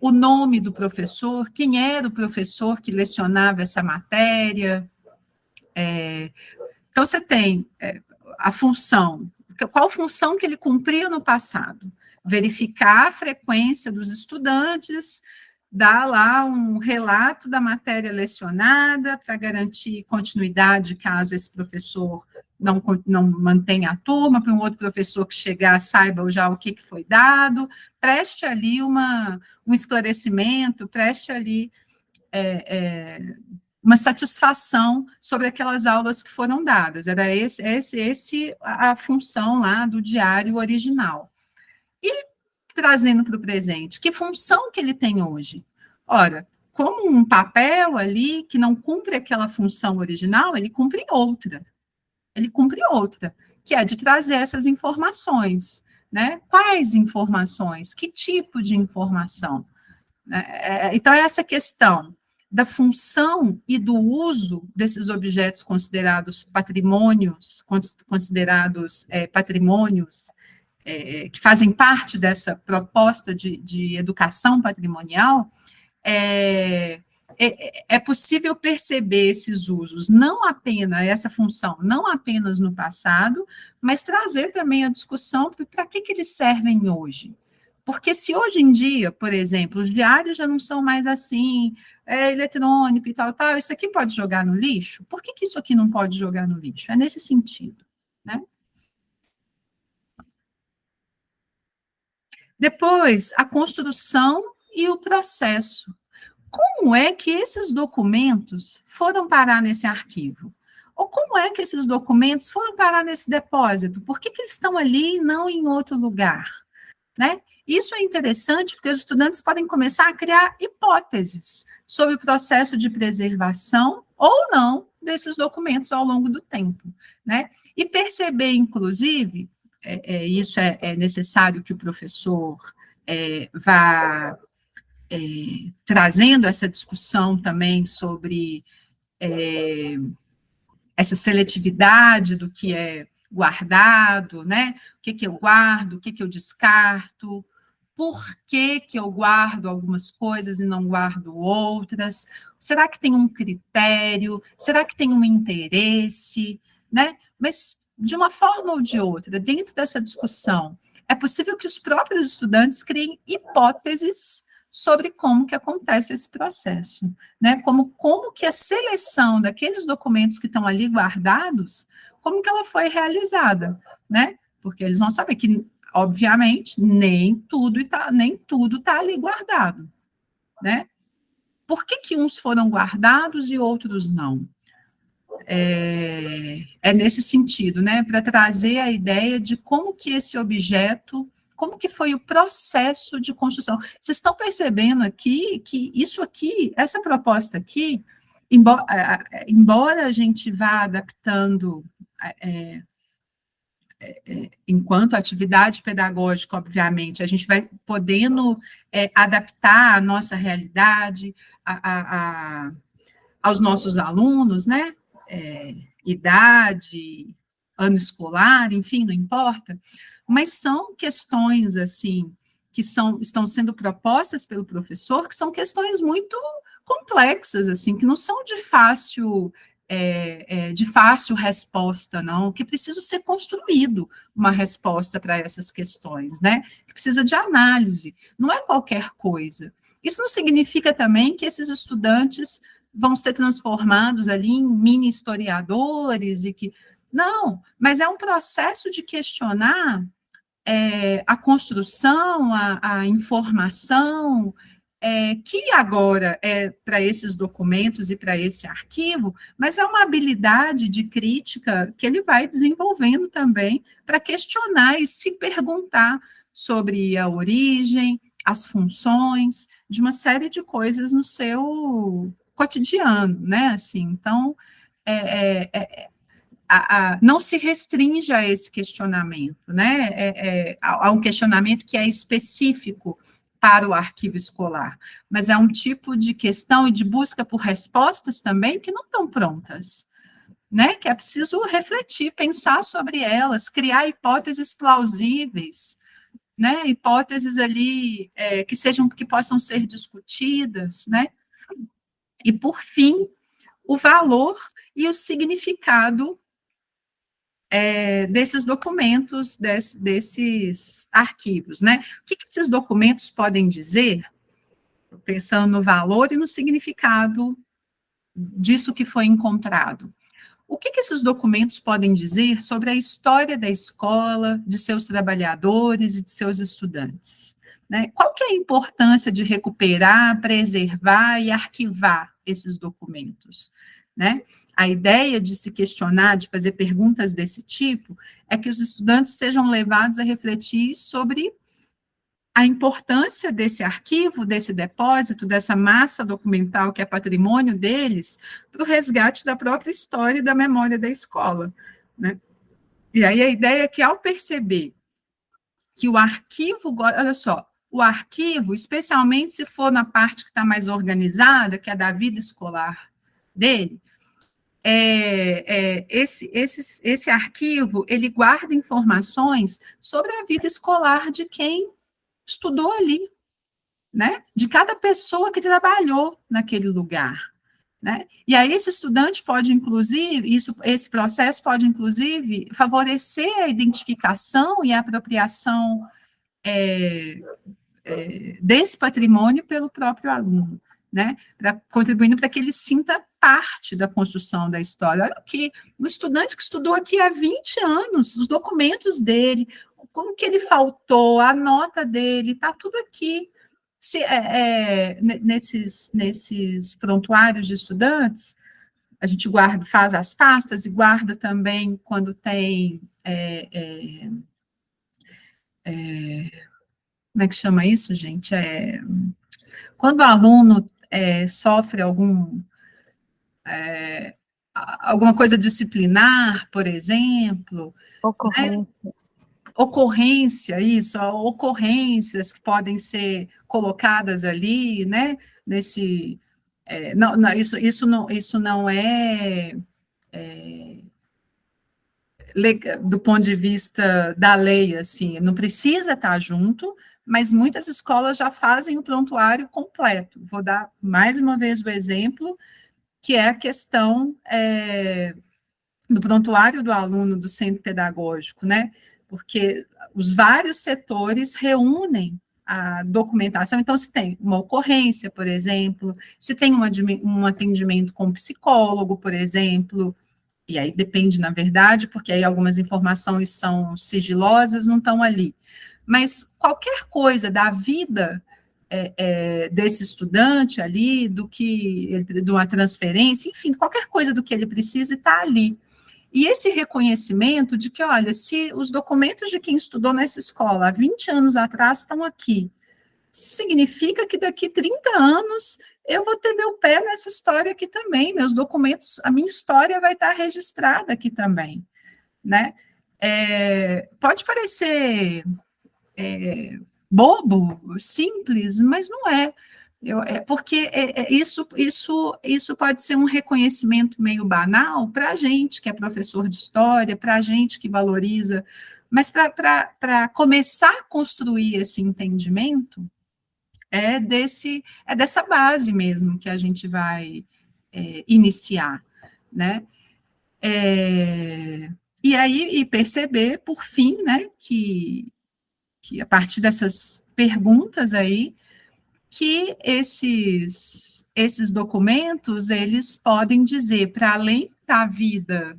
O nome do professor, quem era o professor que lecionava essa matéria. Então, você tem a função, qual função que ele cumpria no passado? Verificar a frequência dos estudantes, dar lá um relato da matéria lecionada para garantir continuidade caso esse professor não mantenha a turma, para um outro professor que chegar saiba já o que foi dado, preste ali um esclarecimento, preste ali uma satisfação sobre aquelas aulas que foram dadas. Era esse a função lá do diário original. E trazendo para o presente, que função que ele tem hoje? Ora, como um papel ali que não cumpre aquela função original, ele cumpre outra. Ele cumpre outra, que é de trazer essas informações, né? Quais informações? Que tipo de informação? Então, essa questão da função e do uso desses objetos considerados patrimônios, que fazem parte dessa proposta de educação patrimonial, é possível perceber esses usos, não apenas essa função, não apenas no passado, mas trazer também a discussão para que eles servem hoje. Porque se hoje em dia, por exemplo, os diários já não são mais assim, eletrônico e tal, isso aqui pode jogar no lixo? Por que isso aqui não pode jogar no lixo? É nesse sentido, né? Depois, a construção e o processo. como é que esses documentos foram parar nesse arquivo? Ou como é que esses documentos foram parar nesse depósito? Por que eles estão ali e não em outro lugar? Né? Isso é interessante porque os estudantes podem começar a criar hipóteses sobre o processo de preservação ou não desses documentos ao longo do tempo, né? E perceber, inclusive, isso é necessário que o professor vá trazendo essa discussão também sobre essa seletividade do que é guardado, né? O que eu guardo, o que eu descarto, por que eu guardo algumas coisas e não guardo outras? Será que tem um critério? Será que tem um interesse? Né? Mas, de uma forma ou de outra, dentro dessa discussão, é possível que os próprios estudantes criem hipóteses sobre como que acontece esse processo, né? Como que a seleção daqueles documentos que estão ali guardados, como que ela foi realizada, né? Porque eles vão saber que, obviamente, nem tudo tá ali guardado, né? Por que uns foram guardados e outros não? É nesse sentido, né? Para trazer a ideia de como que esse objeto, como que foi o processo de construção. Vocês estão percebendo aqui que isso aqui, essa proposta aqui, embora a gente vá adaptando enquanto atividade pedagógica, obviamente, a gente vai podendo adaptar a nossa realidade aos nossos alunos, né? Idade, ano escolar, enfim, não importa, mas são questões, assim, que estão sendo propostas pelo professor, que são questões muito complexas, assim, que não são de fácil resposta, não, que precisa ser construído uma resposta para essas questões, né? Que precisa de análise, não é qualquer coisa. Isso não significa também que esses estudantes vão ser transformados ali em mini historiadores e que não, mas é um processo de questionar a construção, a informação, que agora é para esses documentos e para esse arquivo, mas é uma habilidade de crítica que ele vai desenvolvendo também para questionar e se perguntar sobre a origem, as funções de uma série de coisas no seu cotidiano, né? Assim, então, não se restringe a esse questionamento, né? A um questionamento que é específico para o arquivo escolar, mas é um tipo de questão e de busca por respostas também que não estão prontas, né? Que é preciso refletir, pensar sobre elas, criar hipóteses plausíveis, né? Hipóteses ali que possam ser discutidas, né? E por fim, o valor e o significado desses documentos, desses arquivos, né? O que esses documentos podem dizer, pensando no valor e no significado disso que foi encontrado? O que esses documentos podem dizer sobre a história da escola, de seus trabalhadores e de seus estudantes? Né? Qual que é a importância de recuperar, preservar e arquivar esses documentos? Né? A ideia de se questionar, de fazer perguntas desse tipo, é que os estudantes sejam levados a refletir sobre a importância desse arquivo, desse depósito, dessa massa documental que é patrimônio deles, para o resgate da própria história e da memória da escola. Né? E aí a ideia é que, ao perceber que o arquivo, olha só, o arquivo, especialmente se for na parte que está mais organizada, que é da vida escolar dele, esse arquivo, ele guarda informações sobre a vida escolar de quem estudou ali, né? De cada pessoa que trabalhou naquele lugar, né? E aí esse estudante pode, inclusive, esse processo pode, inclusive, favorecer a identificação e a apropriação desse patrimônio pelo próprio aluno, né? Contribuindo para que ele sinta parte da construção da história. Olha aqui, o estudante que estudou aqui há 20 anos, os documentos dele, como que ele faltou, a nota dele, está tudo aqui. Nesses prontuários de estudantes, a gente faz as pastas e guarda também quando tem, como é que chama isso, gente? Quando o aluno sofre alguma coisa disciplinar, por exemplo, Ocorrência. Né? Ocorrências que podem ser colocadas ali, né? Isso não é do ponto de vista da lei, assim, não precisa estar junto, mas muitas escolas já fazem o prontuário completo. Vou dar mais uma vez o exemplo, que é a questão do prontuário do aluno do centro pedagógico, né? Porque os vários setores reúnem a documentação. Então, se tem uma ocorrência, por exemplo, se tem um atendimento com um psicólogo, por exemplo, e aí depende, na verdade, porque aí algumas informações são sigilosas, não estão ali. Mas qualquer coisa da vida desse estudante ali, de uma transferência, enfim, qualquer coisa do que ele precisa está ali. E esse reconhecimento de que, olha, se os documentos de quem estudou nessa escola há 20 anos atrás estão aqui, isso significa que daqui 30 anos eu vou ter meu pé nessa história aqui também, meus documentos, a minha história vai estar registrada aqui também, né? Pode parecer bobo, simples, mas não é. Porque isso pode ser um reconhecimento meio banal para a gente que é professor de história, para a gente que valoriza, mas para começar a construir esse entendimento, dessa base mesmo que a gente vai iniciar, né? E aí perceber, por fim, né, que a partir dessas perguntas aí, que esses documentos, eles podem dizer, para além da vida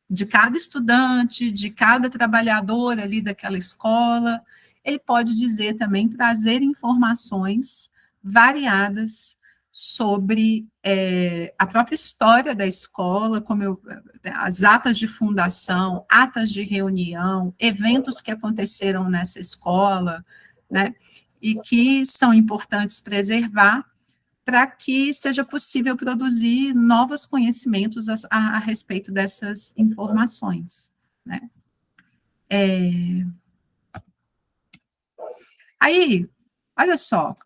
de cada estudante, de cada trabalhador ali daquela escola, ele pode dizer também, trazer informações variadas sobre a própria história da escola, as atas de fundação, atas de reunião, eventos que aconteceram nessa escola, né, e que são importantes preservar para que seja possível produzir novos conhecimentos a respeito dessas informações, né? Aí, olha só,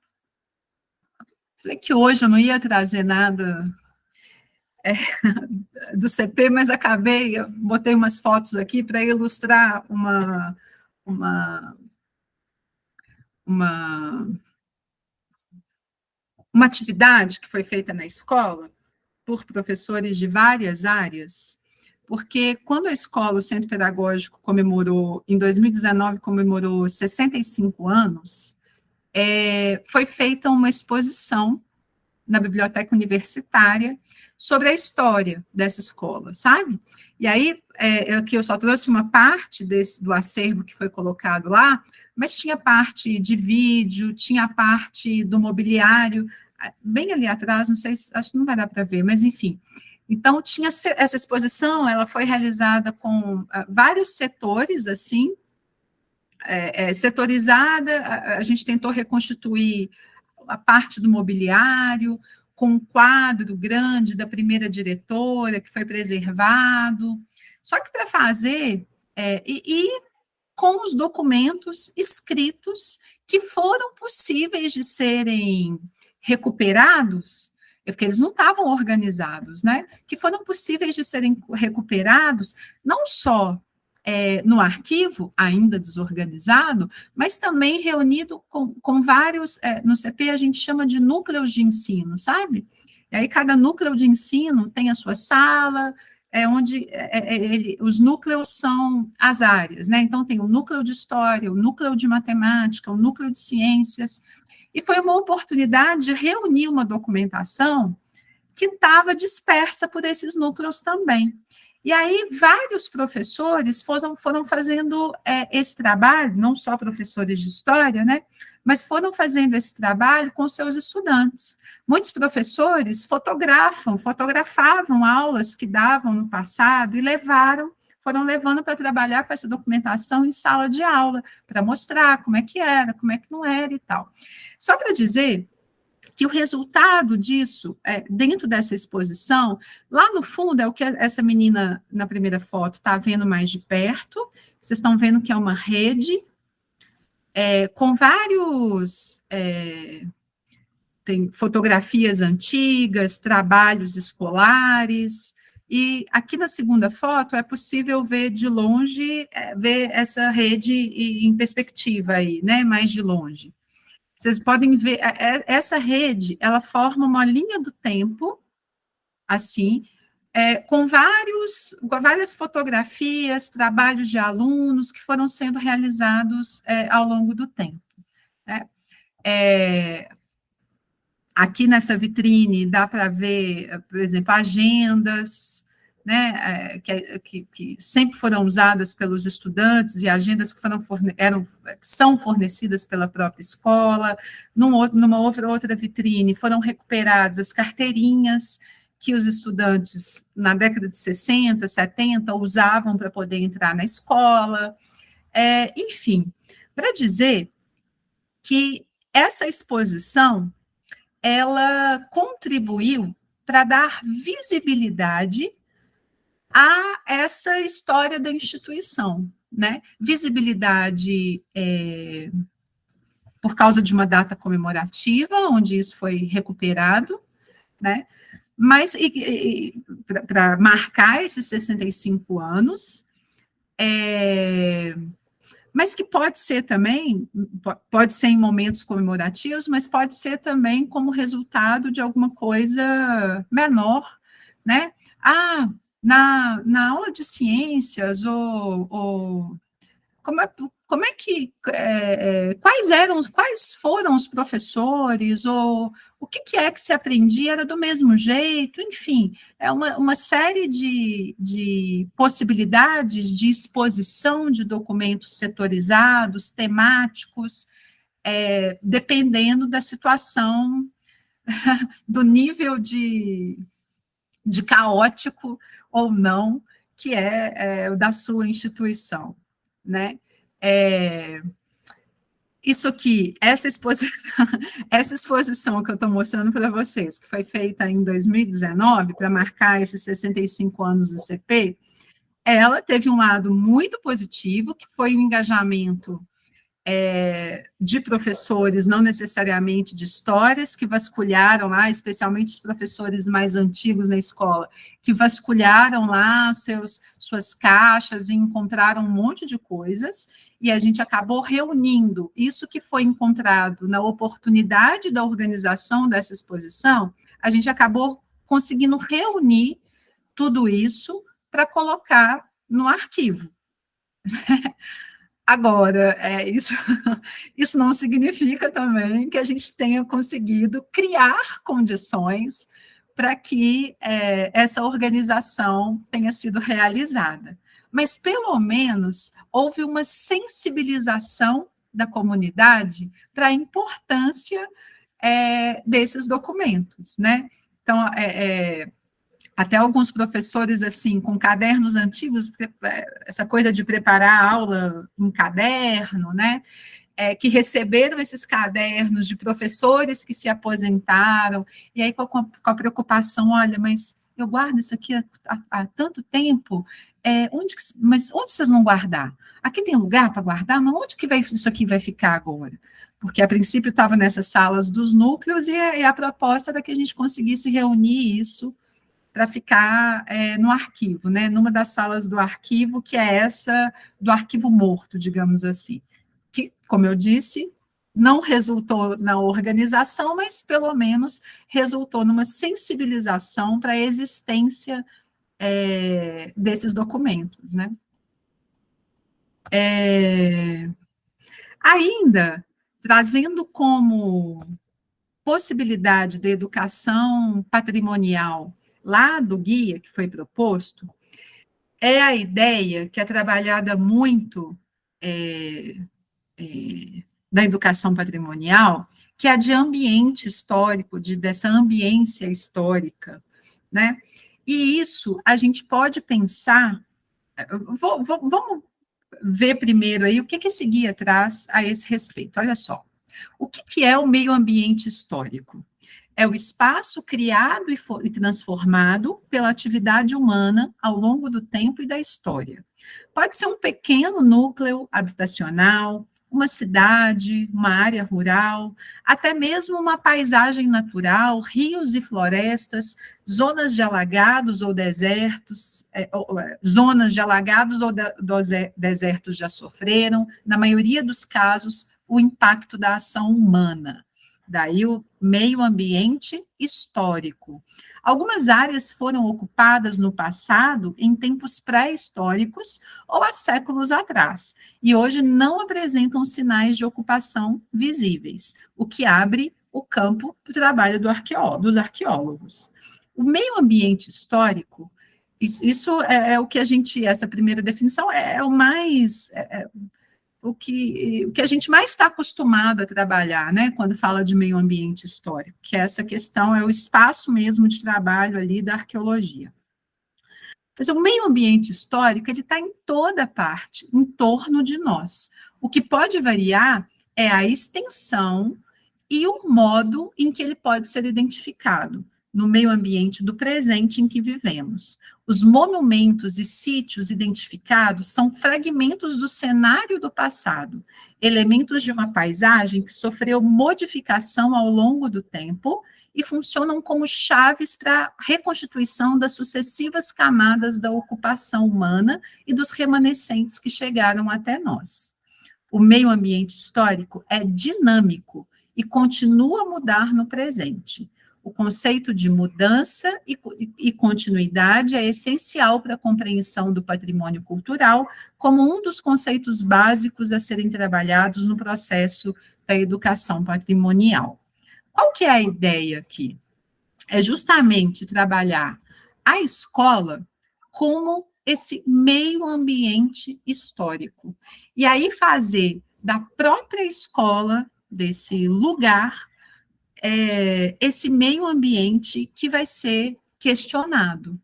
falei que hoje eu não ia trazer nada do CP, mas eu botei umas fotos aqui para ilustrar uma atividade que foi feita na escola por professores de várias áreas, porque quando a escola, o Centro Pedagógico, em 2019, comemorou 65 anos, foi feita uma exposição na Biblioteca Universitária sobre a história dessa escola, sabe? E aí, aqui eu só trouxe uma parte do acervo que foi colocado lá, mas tinha parte de vídeo, tinha a parte do mobiliário, bem ali atrás, não sei, acho que não vai dar para ver, mas enfim. Então, tinha essa exposição, ela foi realizada com vários setores, assim, setorizada, a gente tentou reconstituir a parte do mobiliário, com um quadro grande da primeira diretora, que foi preservado, só que para fazer, e com os documentos escritos que foram possíveis de serem recuperados, porque eles não estavam organizados, né? Que foram possíveis de serem recuperados, não só no arquivo, ainda desorganizado, mas também reunido com vários, no CP a gente chama de núcleos de ensino, sabe? E aí cada núcleo de ensino tem a sua sala, onde os núcleos são as áreas, né? Então tem o núcleo de história, o núcleo de matemática, o núcleo de ciências, e foi uma oportunidade de reunir uma documentação que estava dispersa por esses núcleos também. E aí, vários professores foram fazendo esse trabalho, não só professores de história, né, mas foram fazendo esse trabalho com seus estudantes. Muitos professores fotografavam aulas que davam no passado e foram levando para trabalhar com essa documentação em sala de aula, para mostrar como é que era, como é que não era e tal. Só para dizer que o resultado disso, dentro dessa exposição, lá no fundo é o que essa menina na primeira foto está vendo mais de perto, vocês estão vendo que é uma rede, com vários, tem fotografias antigas, trabalhos escolares, e aqui na segunda foto é possível ver de longe, ver essa rede em perspectiva aí, né, mais de longe. Vocês podem ver, essa rede, ela forma uma linha do tempo, assim, com várias fotografias, trabalhos de alunos que foram sendo realizados ao longo do tempo. Né? Aqui nessa vitrine dá para ver, por exemplo, agendas, né, que sempre foram usadas pelos estudantes e agendas que são fornecidas pela própria escola. Numa outra vitrine foram recuperadas as carteirinhas que os estudantes, na década de 60, 70, usavam para poder entrar na escola. Enfim, para dizer que essa exposição ela contribuiu para dar visibilidade a essa história da instituição, né? Visibilidade por causa de uma data comemorativa, onde isso foi recuperado, né? Mas para marcar esses 65 anos, mas que pode ser também, pode ser em momentos comemorativos, mas pode ser também como resultado de alguma coisa menor, né? Na aula de ciências, como é que, quais foram os professores, ou o que é que se aprendia, era do mesmo jeito, enfim, é uma série de possibilidades de exposição de documentos setorizados, temáticos, dependendo da situação, do nível de caótico ou não, que é o da sua instituição, né? Isso aqui, essa exposição que eu estou mostrando para vocês, que foi feita em 2019, para marcar esses 65 anos do CP, ela teve um lado muito positivo, que foi o engajamento de professores, não necessariamente de histórias, que vasculharam lá, especialmente os professores mais antigos na escola, que vasculharam lá suas caixas e encontraram um monte de coisas, e a gente acabou reunindo isso que foi encontrado na oportunidade da organização dessa exposição, a gente acabou conseguindo reunir tudo isso para colocar no arquivo. Agora, isso não significa também que a gente tenha conseguido criar condições para que essa organização tenha sido realizada. Mas, pelo menos, houve uma sensibilização da comunidade para a importância desses documentos, né? Então, até alguns professores, assim, com cadernos antigos, essa coisa de preparar a aula em caderno, né? Que receberam esses cadernos de professores que se aposentaram, e aí com a preocupação, olha, mas eu guardo isso aqui há tanto tempo, mas onde vocês vão guardar? Aqui tem lugar para guardar, mas onde que isso aqui vai ficar agora? Porque, a princípio, estava nessas salas dos núcleos, e a proposta era que a gente conseguisse reunir isso para ficar no arquivo, né? Numa das salas do arquivo, que é essa do arquivo morto, digamos assim, que, como eu disse, não resultou na organização, mas pelo menos resultou numa sensibilização para a existência desses documentos, né? Ainda, trazendo como possibilidade de educação patrimonial lá do guia que foi proposto, é a ideia que é trabalhada muito da educação patrimonial, que é a de ambiente histórico, dessa ambiência histórica, né? E isso a gente pode pensar, vamos ver primeiro aí o que esse guia traz a esse respeito. Olha só, o que é o meio ambiente histórico? É o espaço criado e transformado pela atividade humana ao longo do tempo e da história. Pode ser um pequeno núcleo habitacional, uma cidade, uma área rural, até mesmo uma paisagem natural, rios e florestas, zonas de alagados ou desertos, zonas de alagados ou desertos já sofreram, na maioria dos casos, o impacto da ação humana. Daí o meio ambiente histórico. Algumas áreas foram ocupadas no passado, em tempos pré-históricos ou há séculos atrás, e hoje não apresentam sinais de ocupação visíveis, o que abre o campo para o trabalho dos arqueólogos. O meio ambiente histórico, isso é o que a gente, essa primeira definição é o mais... o que a gente mais está acostumado a trabalhar, né, quando fala de meio ambiente histórico, que essa questão é o espaço mesmo de trabalho ali da arqueologia. Mas o meio ambiente histórico, ele está em toda parte, em torno de nós. O que pode variar é a extensão e o modo em que ele pode ser identificado no meio ambiente do presente em que vivemos. Os monumentos e sítios identificados são fragmentos do cenário do passado, elementos de uma paisagem que sofreu modificação ao longo do tempo e funcionam como chaves para a reconstituição das sucessivas camadas da ocupação humana e dos remanescentes que chegaram até nós. O meio ambiente histórico é dinâmico e continua a mudar no presente. O conceito de mudança e continuidade é essencial para a compreensão do patrimônio cultural como um dos conceitos básicos a serem trabalhados no processo da educação patrimonial. Qual que é a ideia aqui? É justamente trabalhar a escola como esse meio ambiente histórico. E aí fazer da própria escola, desse lugar, esse meio ambiente que vai ser questionado.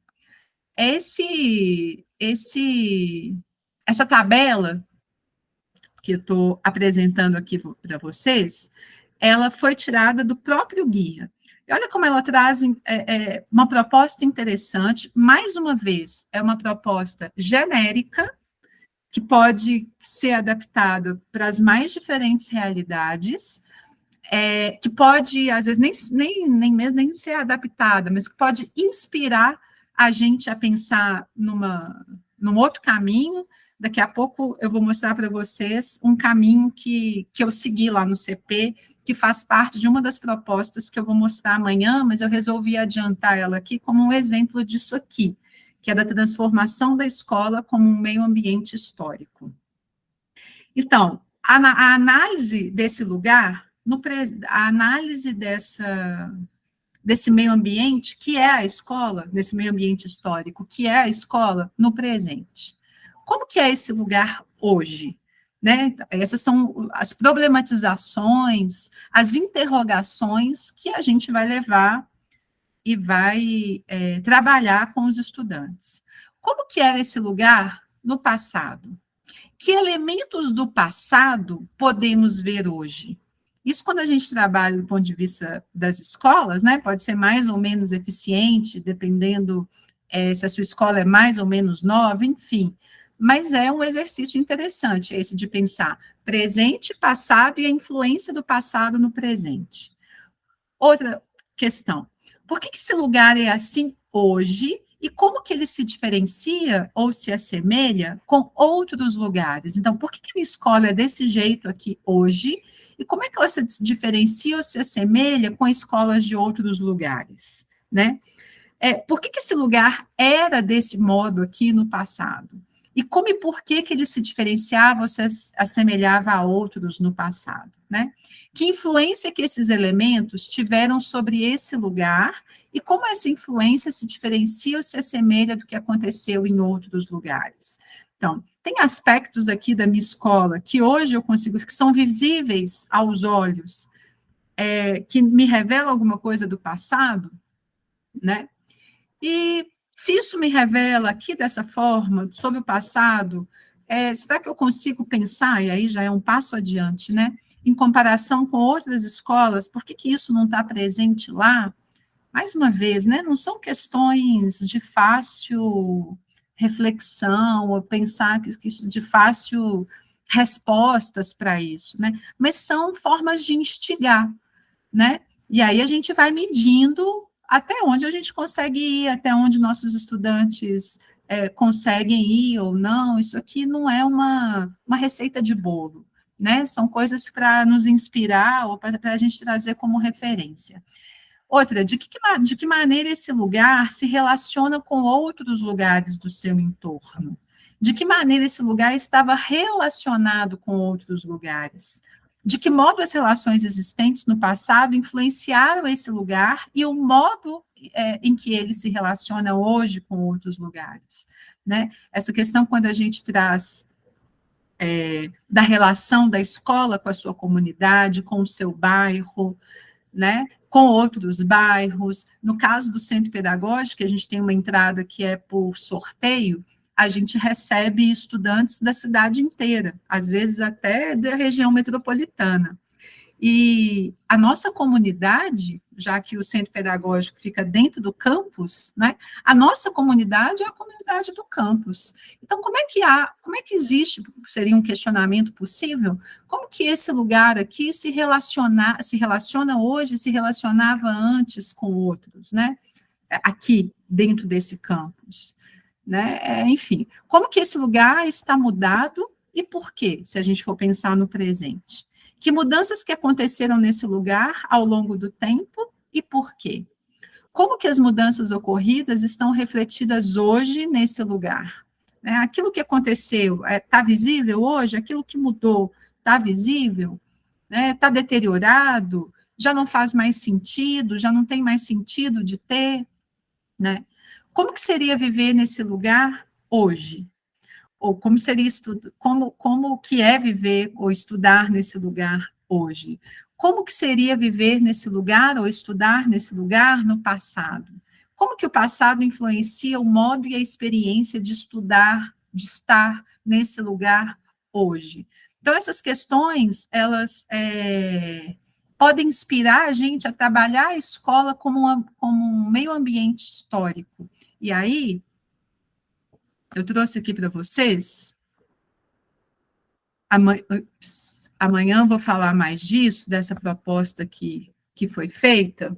Essa tabela que eu estou apresentando aqui para vocês, ela foi tirada do próprio guia. E olha como ela traz uma proposta interessante. Mais uma vez, é uma proposta genérica, que pode ser adaptada para as mais diferentes realidades, que pode, às vezes, nem ser adaptada, mas que pode inspirar a gente a pensar num outro caminho. Daqui a pouco eu vou mostrar para vocês um caminho que eu segui lá no CP, que faz parte de uma das propostas que eu vou mostrar amanhã, mas eu resolvi adiantar ela aqui como um exemplo disso aqui, que é da transformação da escola como um meio ambiente histórico. Então, a análise desse lugar, a análise desse meio ambiente, que é a escola, desse meio ambiente histórico, que é a escola no presente. Como que é esse lugar hoje? Né? Essas são as problematizações, as interrogações que a gente vai levar e vai trabalhar com os estudantes. Como que era esse lugar no passado? Que elementos do passado podemos ver hoje? Isso, quando a gente trabalha do ponto de vista das escolas, né, pode ser mais ou menos eficiente, dependendo se a sua escola é mais ou menos nova, enfim. Mas é um exercício interessante esse de pensar presente, passado e a influência do passado no presente. Outra questão, por que esse lugar é assim hoje e como que ele se diferencia ou se assemelha com outros lugares? Então, por que uma escola é desse jeito aqui hoje e como é que ela se diferencia ou se assemelha com escolas de outros lugares, né? Por que esse lugar era desse modo aqui no passado? E como e por que ele se diferenciava ou se assemelhava a outros no passado, né? Que influência que esses elementos tiveram sobre esse lugar e como essa influência se diferencia ou se assemelha do que aconteceu em outros lugares. Então, tem aspectos aqui da minha escola que hoje eu consigo, que são visíveis aos olhos, que me revelam alguma coisa do passado, né? E se isso me revela aqui dessa forma, sobre o passado, será que eu consigo pensar, e aí já é um passo adiante, né? Em comparação com outras escolas, por que que isso não está presente lá? Mais uma vez, né? Não são questões de fácil reflexão, ou pensar que de fácil respostas para isso, né? Mas são formas de instigar, né? E aí a gente vai medindo até onde a gente consegue ir, até onde nossos estudantes conseguem ir ou não. Isso aqui não é uma receita de bolo, né? São coisas para nos inspirar ou para a gente trazer como referência. Outra, de que maneira esse lugar se relaciona com outros lugares do seu entorno? De que maneira esse lugar estava relacionado com outros lugares? De que modo as relações existentes no passado influenciaram esse lugar e o modo em que ele se relaciona hoje com outros lugares, né? Essa questão, quando a gente traz da relação da escola com a sua comunidade, com o seu bairro, né? Com outros bairros. No caso do centro pedagógico, a gente tem uma entrada que é por sorteio, a gente recebe estudantes da cidade inteira, às vezes até da região metropolitana. E a nossa comunidade, já que o centro pedagógico fica dentro do campus, né, a nossa comunidade é a comunidade do campus. Então, como é que existe, seria um questionamento possível, como que esse lugar aqui se relaciona hoje, se relacionava antes com outros, né, aqui dentro desse campus, né, enfim, como que esse lugar está mudado e por quê, se a gente for pensar no presente? Que mudanças que aconteceram nesse lugar ao longo do tempo e por quê? Como que as mudanças ocorridas estão refletidas hoje nesse lugar? Aquilo que aconteceu está visível hoje? Aquilo que mudou está visível? Está deteriorado? Já não faz mais sentido? Já não tem mais sentido de ter? Né? Como que seria viver nesse lugar hoje? Ou como seria como que é viver ou estudar nesse lugar hoje? Como que seria viver nesse lugar ou estudar nesse lugar no passado? Como que o passado influencia o modo e a experiência de estudar, de estar nesse lugar hoje? Então, essas questões, elas podem inspirar a gente a trabalhar a escola como um meio ambiente histórico. E aí, eu trouxe aqui para vocês, amanhã vou falar mais disso, dessa proposta que foi feita,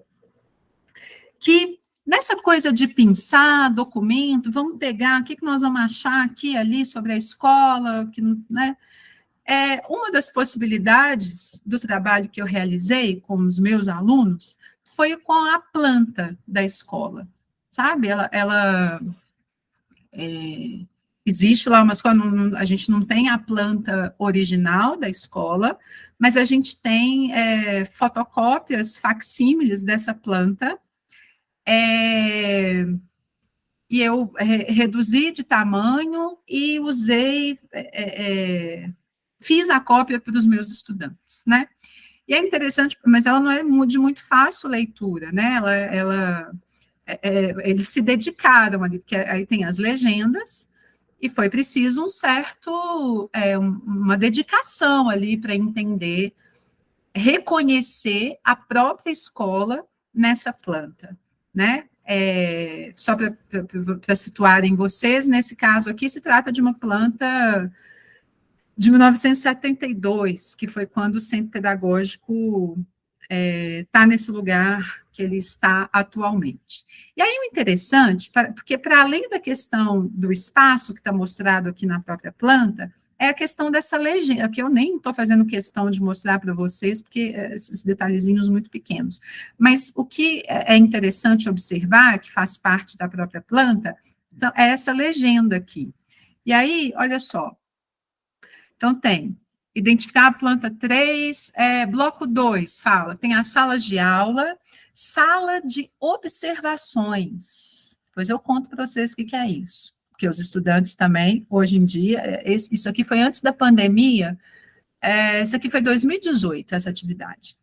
que nessa coisa de pensar documento, vamos pegar o que nós vamos achar aqui ali sobre a escola, né? Uma das possibilidades do trabalho que eu realizei com os meus alunos foi com a planta da escola, sabe? Ela existe lá uma escola, a gente não tem a planta original da escola, mas a gente tem fotocópias, facsímiles dessa planta, e eu reduzi de tamanho e usei, fiz a cópia para os meus estudantes, né? E é interessante, mas ela não é de muito fácil leitura, né? Eles se dedicaram ali, porque aí tem as legendas, e foi preciso uma dedicação ali para entender, reconhecer a própria escola nessa planta, né? Só para situarem vocês, nesse caso aqui se trata de uma planta de 1972, que foi quando o centro pedagógico está nesse lugar que ele está atualmente. E aí o interessante, porque para além da questão do espaço que está mostrado aqui na própria planta, é a questão dessa legenda, que eu nem estou fazendo questão de mostrar para vocês, porque esses detalhezinhos muito pequenos. Mas o que é interessante observar, que faz parte da própria planta, é essa legenda aqui. E aí, olha só, então tem identificar a planta 3, bloco 2, fala, tem as salas de aula, sala de observações. Depois eu conto para vocês o que é isso. porque os estudantes também, hoje em dia, isso aqui foi antes da pandemia, isso aqui foi 2018, essa atividade.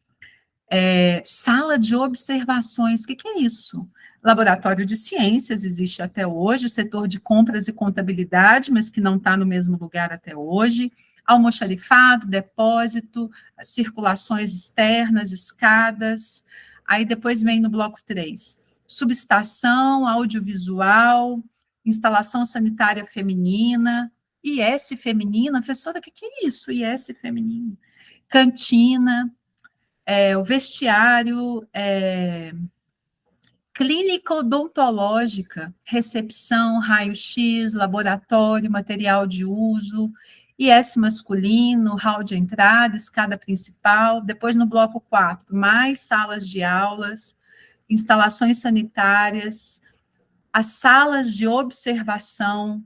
Sala de observações, o que é isso? Laboratório de ciências existe até hoje, o setor de compras e contabilidade, mas que não está no mesmo lugar até hoje, almoxarifado, depósito, circulações externas, escadas, aí depois vem no bloco 3, subestação, audiovisual, instalação sanitária feminina, IS feminina, professora, o que é isso, IS feminino? Cantina, o vestiário, clínica odontológica, recepção, raio-x, laboratório, material de uso, IS masculino, hall de entrada, escada principal, depois no bloco 4, mais salas de aulas, instalações sanitárias, as salas de observação,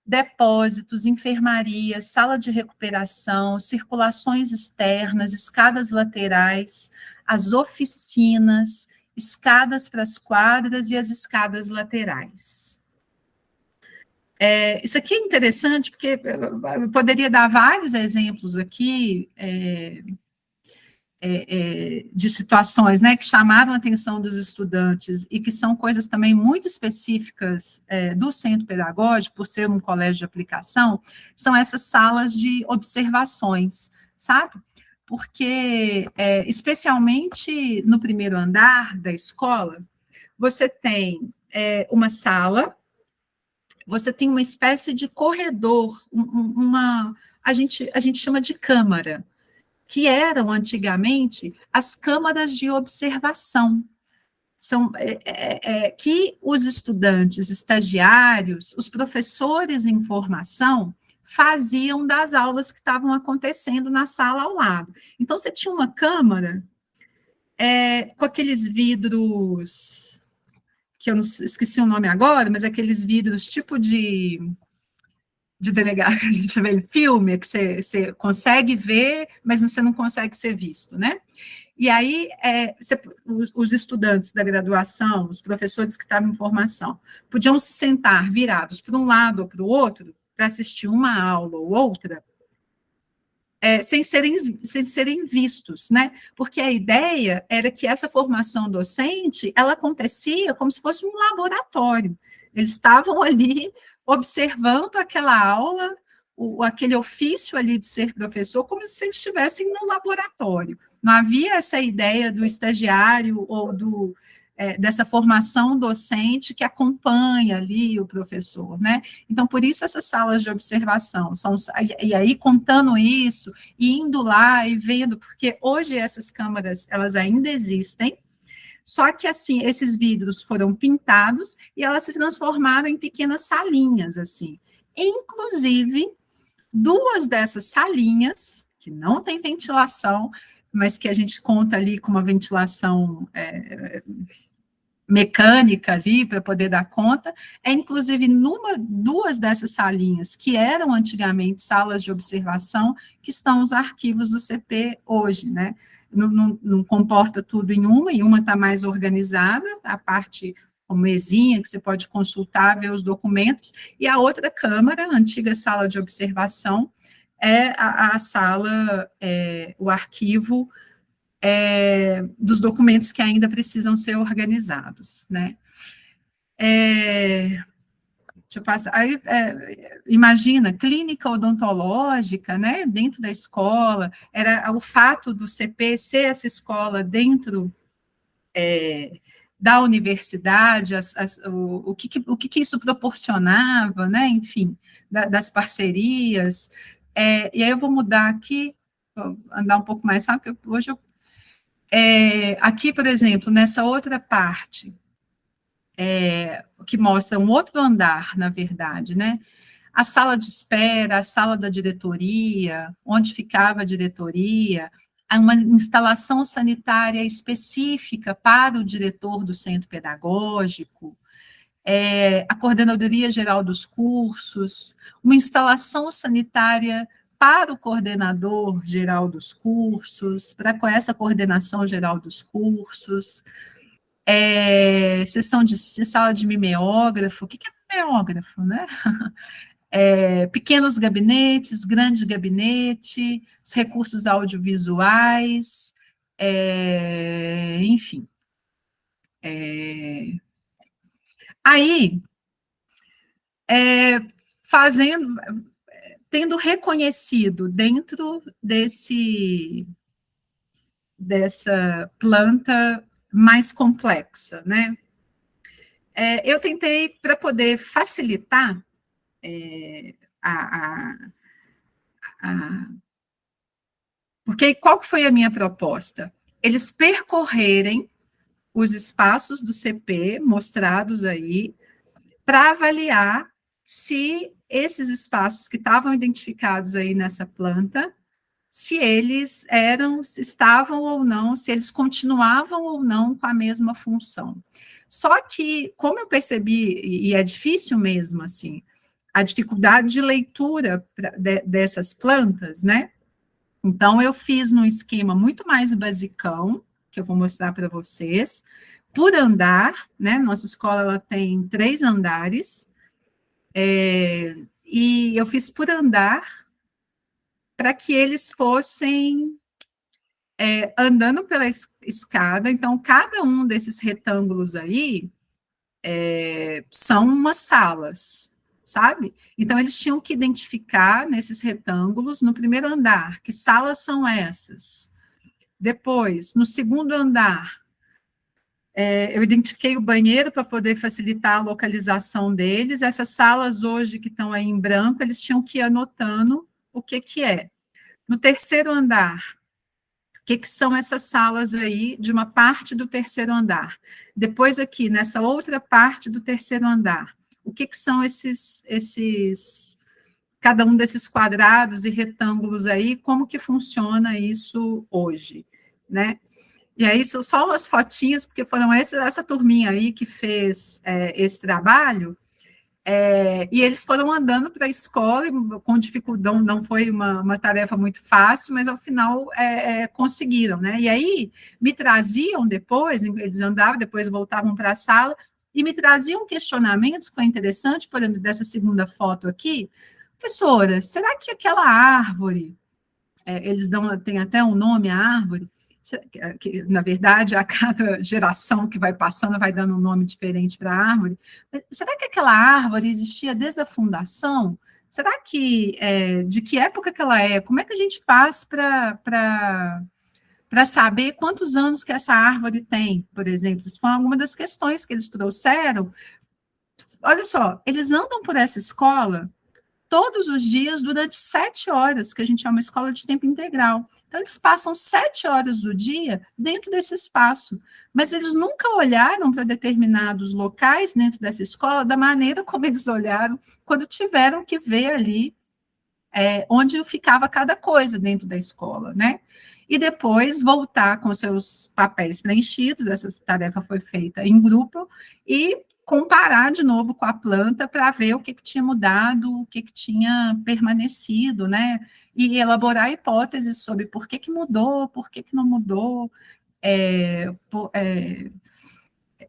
depósitos, enfermaria, sala de recuperação, circulações externas, escadas laterais, as oficinas, escadas para as quadras e as escadas laterais. Isso aqui é interessante, porque eu poderia dar vários exemplos aqui de situações, né, que chamaram a atenção dos estudantes e que são coisas também muito específicas do centro pedagógico, por ser um colégio de aplicação, são essas salas de observações, sabe? Porque, especialmente no primeiro andar da escola, você tem uma sala, você tem uma espécie de corredor, a gente chama de câmara, que eram antigamente as câmaras de observação, que os estudantes, estagiários, os professores em formação faziam das aulas que estavam acontecendo na sala ao lado. Então, você tinha uma câmara com aqueles vidros, que eu não esqueci o nome agora, mas aqueles vidros tipo de delegado, a gente vê em filme, que você consegue ver, mas você não consegue ser visto, né? E aí, os estudantes da graduação, os professores que estavam em formação, podiam se sentar virados para um lado ou para o outro, para assistir uma aula ou outra, sem serem vistos, né? Porque a ideia era que essa formação docente, ela acontecia como se fosse um laboratório. Eles estavam ali observando aquela aula, aquele ofício ali de ser professor, como se eles estivessem no laboratório. Não havia essa ideia do estagiário ou dessa formação docente que acompanha ali o professor, né? Então, por isso essas salas de observação, e aí contando isso, e indo lá e vendo, porque hoje essas câmaras, elas ainda existem, só que, assim, esses vidros foram pintados e elas se transformaram em pequenas salinhas, assim. Inclusive, 2 dessas salinhas, que não tem ventilação, mas que a gente conta ali com uma ventilação mecânica ali para poder dar conta, inclusive 2 dessas salinhas, que eram antigamente salas de observação, que estão os arquivos do CP hoje, né? Não comporta tudo em uma está mais organizada, a parte com mesinha, que você pode consultar, ver os documentos, e a outra câmara, a antiga sala de observação, é a sala, o arquivo dos documentos que ainda precisam ser organizados, né? Deixa eu passar. Aí, imagina, clínica odontológica, né, dentro da escola, era o fato do CP ser essa escola dentro da universidade, o que isso proporcionava, né, enfim, das parcerias. E aí eu vou mudar aqui, vou andar um pouco mais rápido, porque hoje aqui, por exemplo, nessa outra parte, que mostra um outro andar, na verdade, né? A sala de espera, a sala da diretoria, onde ficava a diretoria, uma instalação sanitária específica para o diretor do centro pedagógico, a coordenadoria geral dos cursos, uma instalação sanitária para o coordenador geral dos cursos, com essa coordenação geral dos cursos, sessão de sala de mimeógrafo. O que meógrafo, né? Pequenos gabinetes, grande gabinete, os recursos audiovisuais, enfim. Aí, fazendo, tendo reconhecido dentro dessa planta mais complexa, né? Eu tentei, para poder facilitar a, a, porque qual que foi a minha proposta? Eles percorrerem os espaços do CP mostrados aí para avaliar se esses espaços que estavam identificados aí nessa planta, se eles se estavam ou não, se eles continuavam ou não com a mesma função. Só que, como eu percebi, e é difícil mesmo, assim, a dificuldade de leitura dessas plantas, né? Então, eu fiz num esquema muito mais basicão, que eu vou mostrar para vocês, por andar, né? Nossa escola ela tem 3 andares, e eu fiz por andar para que eles fossem andando pela escada. Então, cada um desses retângulos aí são umas salas, sabe? Então, eles tinham que identificar nesses retângulos, no primeiro andar, que salas são essas. Depois, no segundo andar, eu identifiquei o banheiro para poder facilitar a localização deles. Essas salas hoje que estão aí em branco, eles tinham que ir anotando o que que é. No terceiro andar, o que que são essas salas aí de uma parte do terceiro andar? Depois aqui, nessa outra parte do terceiro andar, o que que são cada um desses quadrados e retângulos aí, como que funciona isso hoje, né? E aí são só umas fotinhas, porque foram essa turminha aí que fez esse trabalho, e eles foram andando para a escola com dificuldade, não foi uma tarefa muito fácil, mas ao final conseguiram, né? E aí me traziam depois, eles andavam, depois voltavam para a sala, e me traziam questionamentos, foi interessante, por exemplo, dessa segunda foto aqui, professora, será que aquela árvore, eles têm até um nome, a árvore, que, na verdade, a cada geração que vai passando vai dando um nome diferente para a árvore. Será que aquela árvore existia desde a fundação? Será que, de que época que ela é? Como é que a gente faz para saber quantos anos que essa árvore tem, por exemplo? Isso foi alguma das questões que eles trouxeram. Olha só, eles andam por essa escola todos os dias durante 7 horas, que a gente é uma escola de tempo integral. Então, eles passam 7 horas do dia dentro desse espaço, mas eles nunca olharam para determinados locais dentro dessa escola da maneira como eles olharam quando tiveram que ver ali onde ficava cada coisa dentro da escola, né? E depois voltar com seus papéis preenchidos, essa tarefa foi feita em grupo, e comparar de novo com a planta para ver o que tinha mudado, o que tinha permanecido, né? E elaborar hipóteses sobre por que mudou, por que não mudou,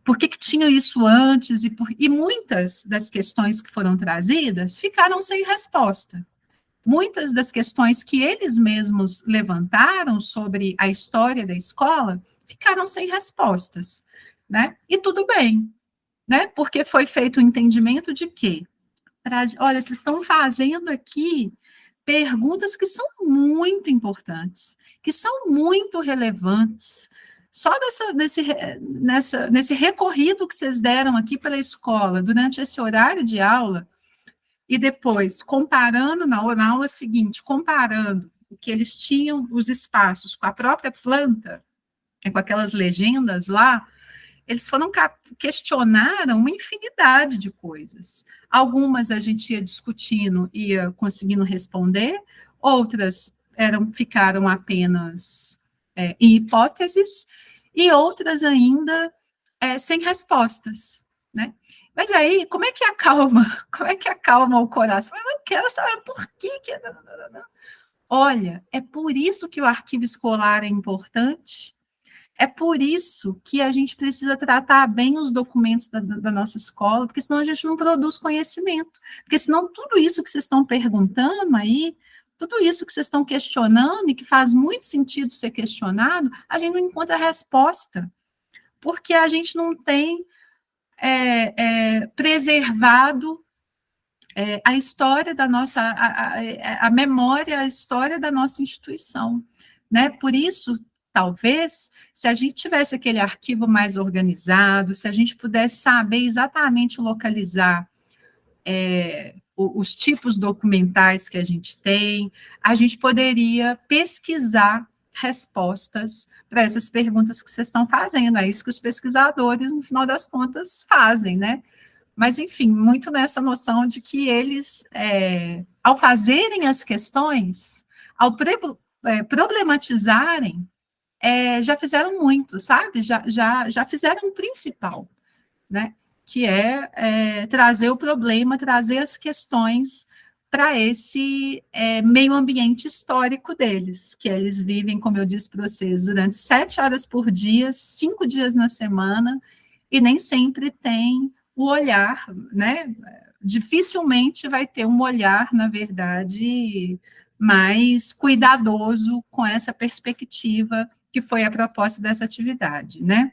por que tinha isso antes, e muitas das questões que foram trazidas ficaram sem resposta. Muitas das questões que eles mesmos levantaram sobre a história da escola ficaram sem respostas, né? E tudo bem, né? Porque foi feito o entendimento de que, olha, vocês estão fazendo aqui perguntas que são muito importantes, que são muito relevantes. Só nesse recorrido que vocês deram aqui pela escola, durante esse horário de aula, e depois, comparando na aula seguinte, comparando o que eles tinham, os espaços com a própria planta, com aquelas legendas lá, eles questionaram uma infinidade de coisas. Algumas a gente ia discutindo, ia conseguindo responder, outras ficaram apenas em hipóteses, e outras ainda sem respostas, né? Mas aí, como é que acalma? Como é que acalma o coração? Eu não quero saber por que. Olha, é por isso que o arquivo escolar é importante, É por isso que a gente precisa tratar bem os documentos da nossa escola, porque senão a gente não produz conhecimento. Porque senão tudo isso que vocês estão perguntando aí, tudo isso que vocês estão questionando e que faz muito sentido ser questionado, a gente não encontra resposta, porque a gente não tem preservado a história da nossa, a memória, a história da nossa instituição, né? Por isso, talvez, se a gente tivesse aquele arquivo mais organizado, se a gente pudesse saber exatamente localizar os tipos documentais que a gente poderia pesquisar respostas para essas perguntas que vocês estão fazendo. É isso que os pesquisadores, no final das contas, fazem, né? Mas, enfim, muito nessa noção de que eles, ao fazerem as questões, ao problematizarem, já fizeram muito, sabe? Já fizeram o principal, né? Que trazer o problema, trazer as questões para esse meio ambiente histórico deles, que eles vivem, como eu disse para vocês, durante 7 horas por dia, 5 dias na semana, e nem sempre tem o olhar, né? Dificilmente vai ter um olhar, na verdade, mais cuidadoso com essa perspectiva que foi a proposta dessa atividade, né?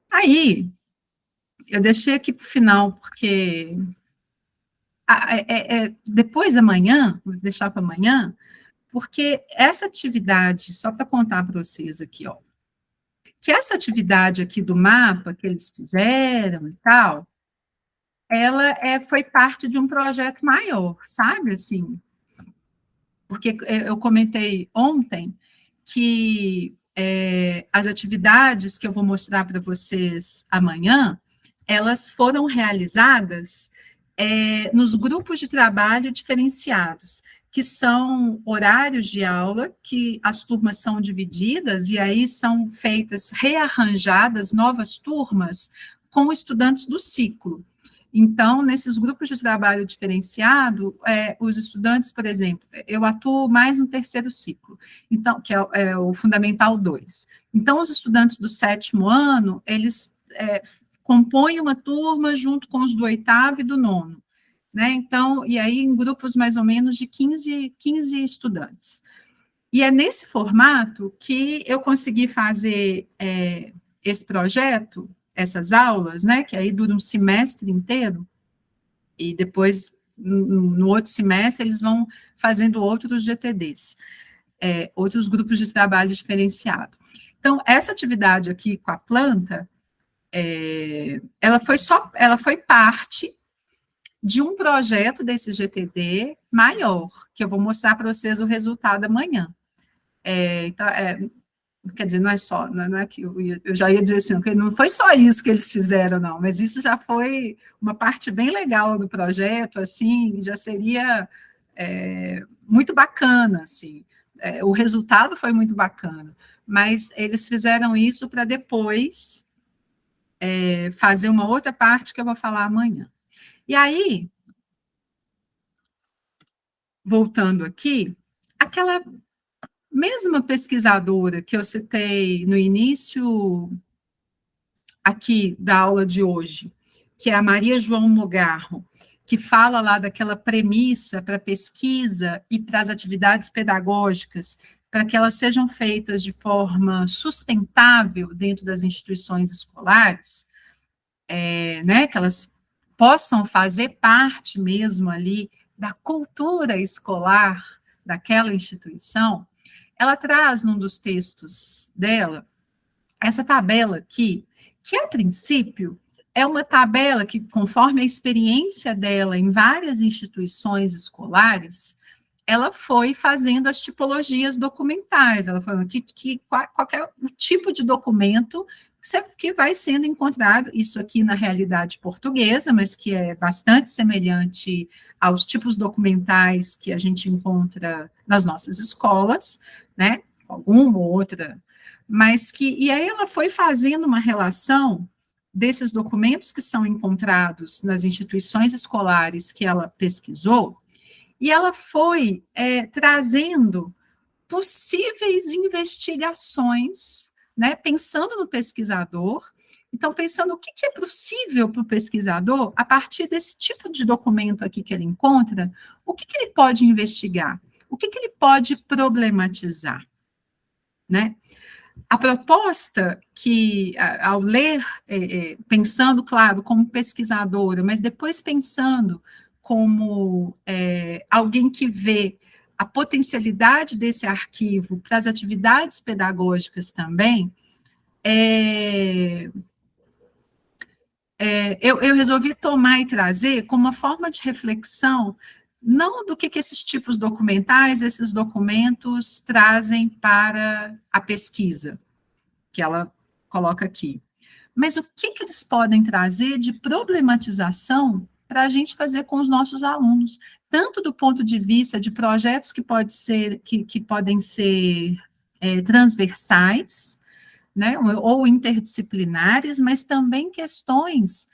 Aí, eu deixei aqui para o final, porque depois amanhã, vou deixar para amanhã, porque essa atividade, só para contar para vocês aqui, ó, que essa atividade aqui do mapa que eles fizeram e tal, ela foi parte de um projeto maior, sabe, assim, porque eu comentei ontem que as atividades que eu vou mostrar para vocês amanhã, elas foram realizadas nos grupos de trabalho diferenciados, que são horários de aula, que as turmas são divididas, e aí são feitas, rearranjadas, novas turmas, com estudantes do ciclo. Então, nesses grupos de trabalho diferenciado, os estudantes, por exemplo, eu atuo mais no terceiro ciclo, então, que é o Fundamental 2. Então, os estudantes do 7º ano, eles compõem uma turma junto com os do 8º e do 9º, né? Então, e aí em grupos mais ou menos de 15 estudantes. E é nesse formato que eu consegui fazer esse projeto, essas aulas, né, que aí dura um semestre inteiro, e depois, no outro semestre, eles vão fazendo outros GTDs, outros grupos de trabalho diferenciado. Então, essa atividade aqui com a planta, ela foi parte de um projeto desse GTD maior, que eu vou mostrar para vocês o resultado amanhã. Então, quer dizer, não é só, não é que eu já ia dizer assim, que não foi só isso que eles fizeram, não, mas isso já foi uma parte bem legal do projeto, assim, já seria muito bacana, assim, o resultado foi muito bacana, mas eles fizeram isso para depois fazer uma outra parte que eu vou falar amanhã. E aí, voltando aqui, aquela mesma pesquisadora que eu citei no início aqui da aula de hoje, que é a Maria João Mogarro, que fala lá daquela premissa para pesquisa e para as atividades pedagógicas, para que elas sejam feitas de forma sustentável dentro das instituições escolares, né, que elas possam fazer parte mesmo ali da cultura escolar daquela instituição. Ela traz num dos textos dela essa tabela aqui, que a princípio é uma tabela que, conforme a experiência dela em várias instituições escolares, ela foi fazendo as tipologias documentais, ela falou qual é o tipo de documento que vai sendo encontrado, isso aqui na realidade portuguesa, mas que é bastante semelhante aos tipos documentais que a gente encontra nas nossas escolas, né, alguma ou outra, mas e aí ela foi fazendo uma relação desses documentos que são encontrados nas instituições escolares que ela pesquisou, e ela foi trazendo possíveis investigações, né, pensando no pesquisador. Então, pensando o que é possível para o pesquisador, a partir desse tipo de documento aqui que ele encontra, o que ele pode investigar, o que ele pode problematizar, né? A proposta que, ao ler, pensando, claro, como pesquisadora, mas depois pensando como alguém que vê a potencialidade desse arquivo para as atividades pedagógicas também, eu resolvi tomar e trazer como uma forma de reflexão, não do que esses tipos documentais, esses documentos trazem para a pesquisa, que ela coloca aqui, mas o que eles podem trazer de problematização para a gente fazer com os nossos alunos, tanto do ponto de vista de projetos que podem ser transversais, né, ou interdisciplinares, mas também questões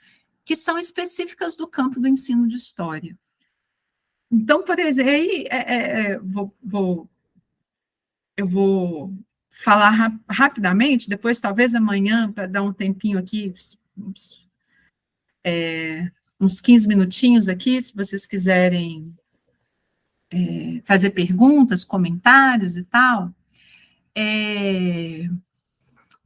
que são específicas do campo do ensino de história. Então, por exemplo, eu vou falar rapidamente, depois talvez amanhã, para dar um tempinho aqui, uns 15 minutinhos aqui, se vocês quiserem fazer perguntas, comentários e tal.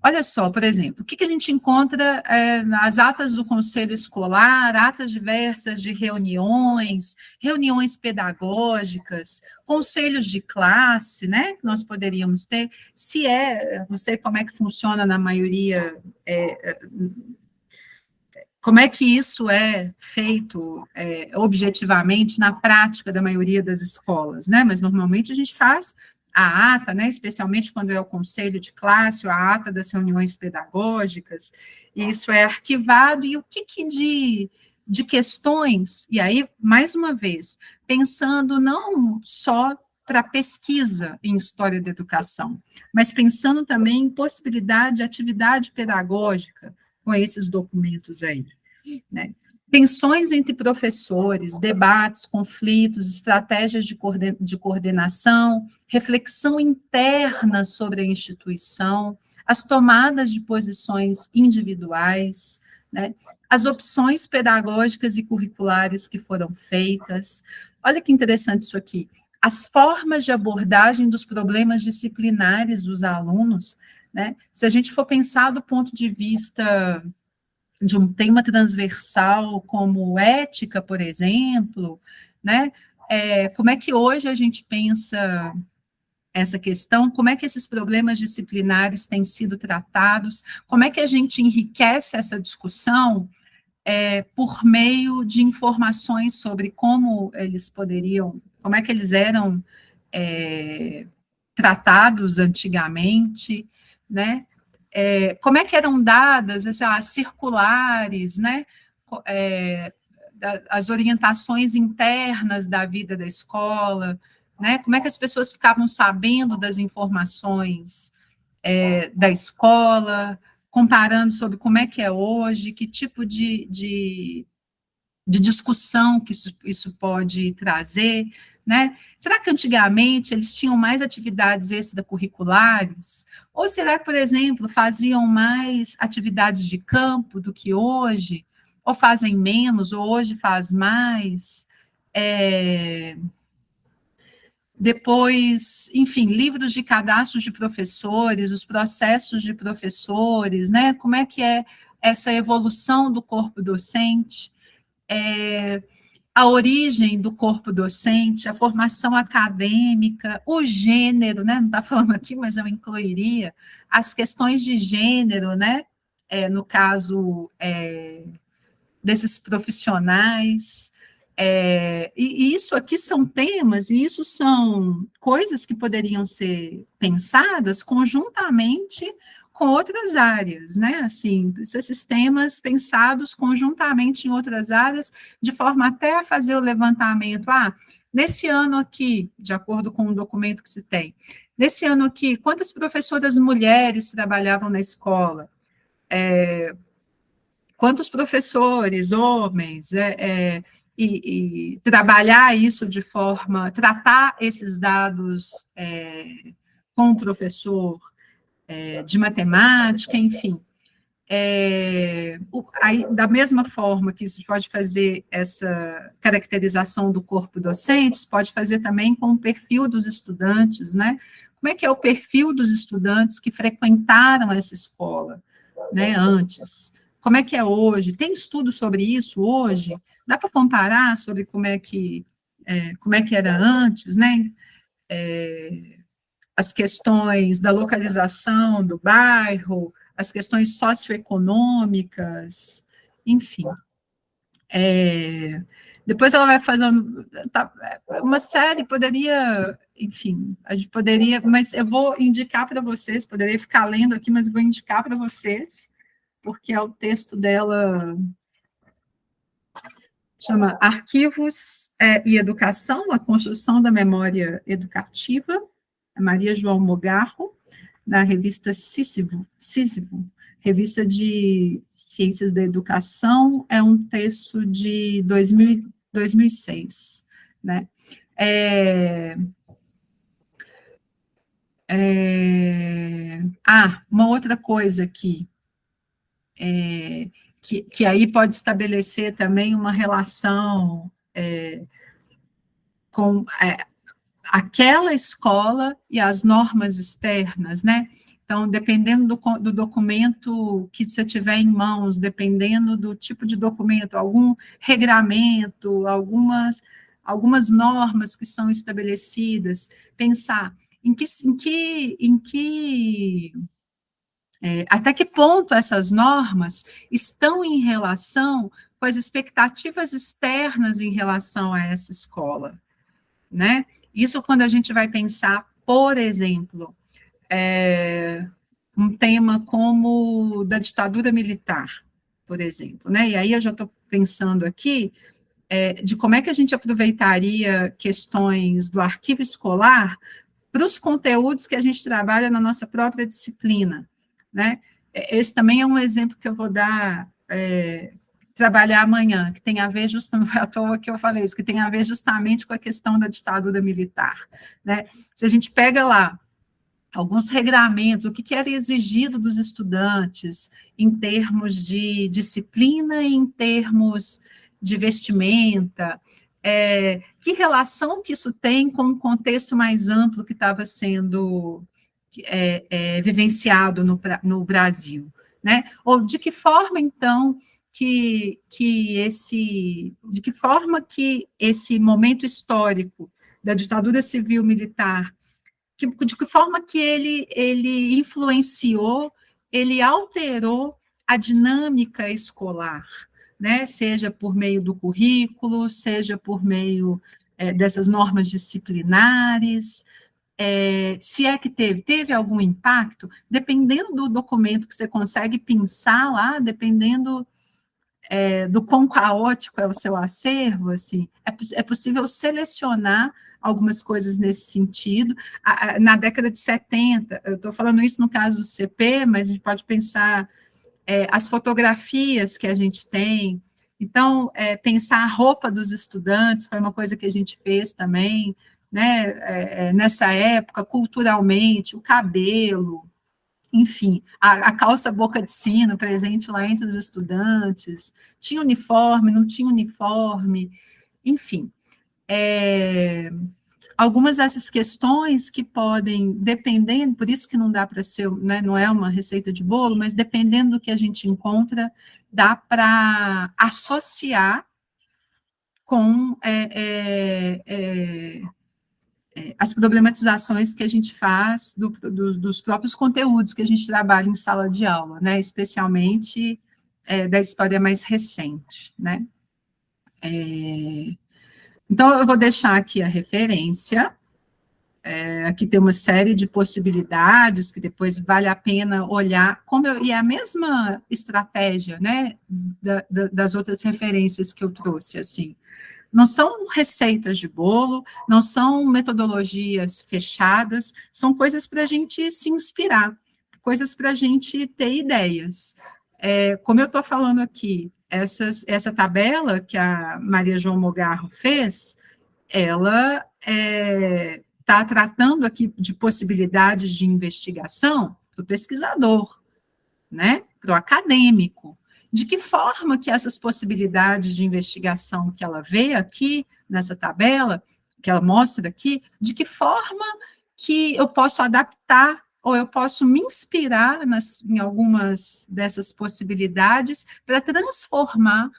Olha só, por exemplo, o que a gente encontra nas atas do conselho escolar, atas diversas de reuniões, reuniões pedagógicas, conselhos de classe, né, que nós poderíamos ter, não sei como é que funciona na maioria, como é que isso é feito objetivamente na prática da maioria das escolas, né, mas normalmente a gente faz a ata, né, especialmente quando é o conselho de classe, ou a ata das reuniões pedagógicas, e isso é arquivado, e o que de questões, e aí, mais uma vez, pensando não só para pesquisa em história da educação, mas pensando também em possibilidade de atividade pedagógica com esses documentos aí, né? Tensões entre professores, debates, conflitos, estratégias de coordenação, reflexão interna sobre a instituição, as tomadas de posições individuais, né, as opções pedagógicas e curriculares que foram feitas. Olha que interessante isso aqui. As formas de abordagem dos problemas disciplinares dos alunos, né? Se a gente for pensar do ponto de vista de um tema transversal como ética, por exemplo, né? Como é que hoje a gente pensa essa questão, como é que esses problemas disciplinares têm sido tratados, como é que a gente enriquece essa discussão por meio de informações sobre como eles poderiam, como é que eles eram tratados antigamente, né? Como é que eram dadas essas circulares, né? As orientações internas da vida da escola, né? Como é que as pessoas ficavam sabendo das informações da escola, comparando sobre como é que é hoje, que tipo de discussão que isso pode trazer, né? Será que antigamente eles tinham mais atividades extracurriculares? Ou será que, por exemplo, faziam mais atividades de campo do que hoje? Ou fazem menos, ou hoje faz mais? Depois, enfim, livros de cadastros de professores, os processos de professores, né? Como é que é essa evolução do corpo docente? A origem do corpo docente, a formação acadêmica, o gênero, né? Não está falando aqui, mas eu incluiria as questões de gênero, né? No caso desses profissionais. E isso aqui são temas, e isso são coisas que poderiam ser pensadas conjuntamente com outras áreas, né? Assim, esses temas pensados conjuntamente em outras áreas, de forma até a fazer o levantamento. Nesse ano aqui, de acordo com o documento que se tem, nesse ano aqui, quantas professoras mulheres trabalhavam na escola? Quantos professores, homens? e trabalhar isso de forma, tratar esses dados com o professor de matemática, enfim. Aí, da mesma forma que se pode fazer essa caracterização do corpo docente, se pode fazer também com o perfil dos estudantes, né? Como é que é o perfil dos estudantes que frequentaram essa escola, né, antes? Como é que é hoje? Tem estudo sobre isso hoje? Dá para comparar sobre como é que era antes, né? As questões da localização do bairro, as questões socioeconômicas, enfim. Depois ela vai falando, uma série poderia, enfim, a gente poderia, mas eu vou indicar para vocês, poderia ficar lendo aqui, mas vou indicar para vocês, porque é o texto dela, chama Arquivos e Educação, a Construção da Memória Educativa, Maria João Mogarro, da revista Sísifo, revista de Ciências da Educação, é um texto de 2006, né? Uma outra coisa aqui, que aí pode estabelecer também uma relação com aquela escola e as normas externas, né? Então, dependendo do documento que você tiver em mãos, dependendo do tipo de documento, algum regramento, algumas normas que são estabelecidas, pensar até que ponto essas normas estão em relação com as expectativas externas em relação a essa escola, né? Isso quando a gente vai pensar, por exemplo, um tema como da ditadura militar, por exemplo, né? E aí eu já estou pensando aqui de como é que a gente aproveitaria questões do arquivo escolar para os conteúdos que a gente trabalha na nossa própria disciplina, né? Esse também é um exemplo que eu vou dar, trabalhar amanhã, que tem a ver justamente, foi à toa que eu falei isso, que tem a ver justamente com a questão da ditadura militar, né? Se a gente pega lá alguns regramentos, o que era exigido dos estudantes em termos de disciplina e em termos de vestimenta, que relação que isso tem com o contexto mais amplo que estava sendo vivenciado no Brasil, né? Ou de que forma, então, de que forma que esse momento histórico da ditadura civil-militar, de que forma que ele influenciou, ele alterou a dinâmica escolar, né? Seja por meio do currículo, seja por meio dessas normas disciplinares, se é que teve algum impacto, dependendo do documento que você consegue pensar lá, dependendo do quão caótico é o seu acervo, assim, é possível selecionar algumas coisas nesse sentido. Na década de 70, eu estou falando isso no caso do CP, mas a gente pode pensar as fotografias que a gente tem. Então, pensar a roupa dos estudantes foi uma coisa que a gente fez também, né? Nessa época, culturalmente, o cabelo, enfim, a calça boca de sino presente lá entre os estudantes, tinha uniforme, não tinha uniforme, enfim. Algumas dessas questões que podem, dependendo, por isso que não dá para ser, né, não é uma receita de bolo, mas dependendo do que a gente encontra, dá para associar com as problematizações que a gente faz dos próprios conteúdos que a gente trabalha em sala de aula, né, especialmente da história mais recente, né. Então, eu vou deixar aqui a referência, aqui tem uma série de possibilidades que depois vale a pena olhar, e é a mesma estratégia, né, das outras referências que eu trouxe, assim. Não são receitas de bolo, não são metodologias fechadas, são coisas para a gente se inspirar, coisas para a gente ter ideias. Como eu estou falando aqui, essa tabela que a Maria João Mogarro fez, ela está tratando aqui de possibilidades de investigação para o pesquisador, né, para o acadêmico. De que forma que essas possibilidades de investigação que ela vê aqui nessa tabela, que ela mostra aqui, de que forma que eu posso adaptar ou eu posso me inspirar em algumas dessas possibilidades para transformar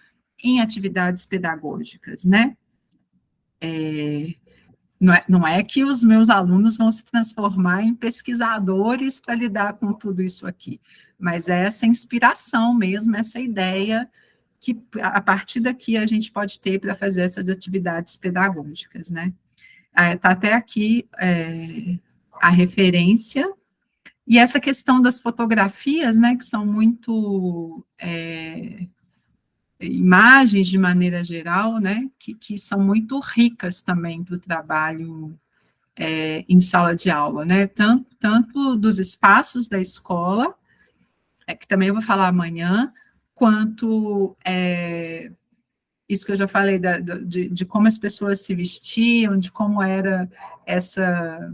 em atividades pedagógicas, né? Não é que os meus alunos vão se transformar em pesquisadores para lidar com tudo isso aqui, mas é essa inspiração mesmo, essa ideia que a partir daqui a gente pode ter para fazer essas atividades pedagógicas, né? Está até aqui a referência, e essa questão das fotografias, né, que são muito imagens de maneira geral, né, que são muito ricas também para o trabalho em sala de aula, né, tanto dos espaços da escola, que também eu vou falar amanhã, quanto isso que eu já falei, de como as pessoas se vestiam, de como era essa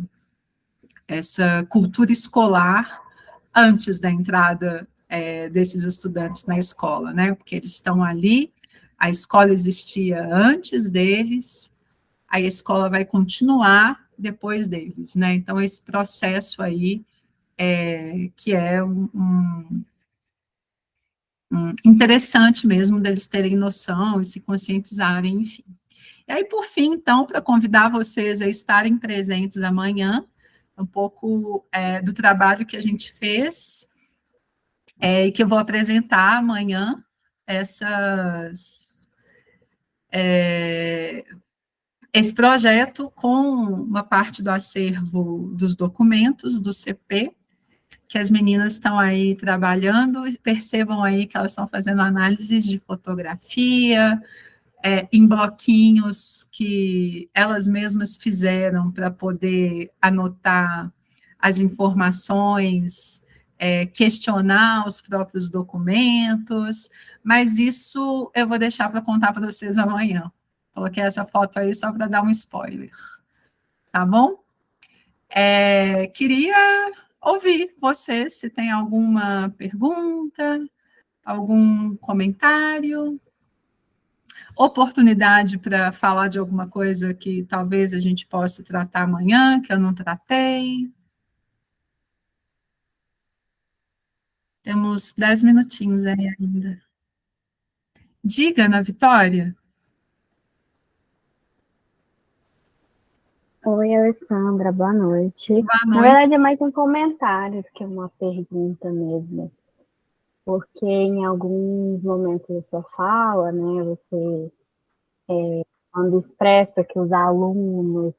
cultura escolar antes da entrada desses estudantes na escola, né? Porque eles estão ali, a escola existia antes deles, aí a escola vai continuar depois deles, né? Então, esse processo aí, que é interessante mesmo deles terem noção e se conscientizarem, enfim. E aí, por fim, então, para convidar vocês a estarem presentes amanhã, um pouco do trabalho que a gente fez, e que eu vou apresentar amanhã, esse projeto com uma parte do acervo dos documentos do CP, que as meninas estão aí trabalhando, e percebam aí que elas estão fazendo análises de fotografia, em bloquinhos que elas mesmas fizeram para poder anotar as informações, questionar os próprios documentos, mas isso eu vou deixar para contar para vocês amanhã. Coloquei essa foto aí só para dar um spoiler, tá bom? Queria ouvir vocês, se tem alguma pergunta, algum comentário, oportunidade para falar de alguma coisa que talvez a gente possa tratar amanhã, que eu não tratei. Temos 10 minutinhos aí ainda. Diga, Ana Vitória. Oi, Alessandra, boa noite. Boa noite. Na verdade, é mais um comentário que uma pergunta mesmo. Porque em alguns momentos da sua fala, né, você, quando expressa que os alunos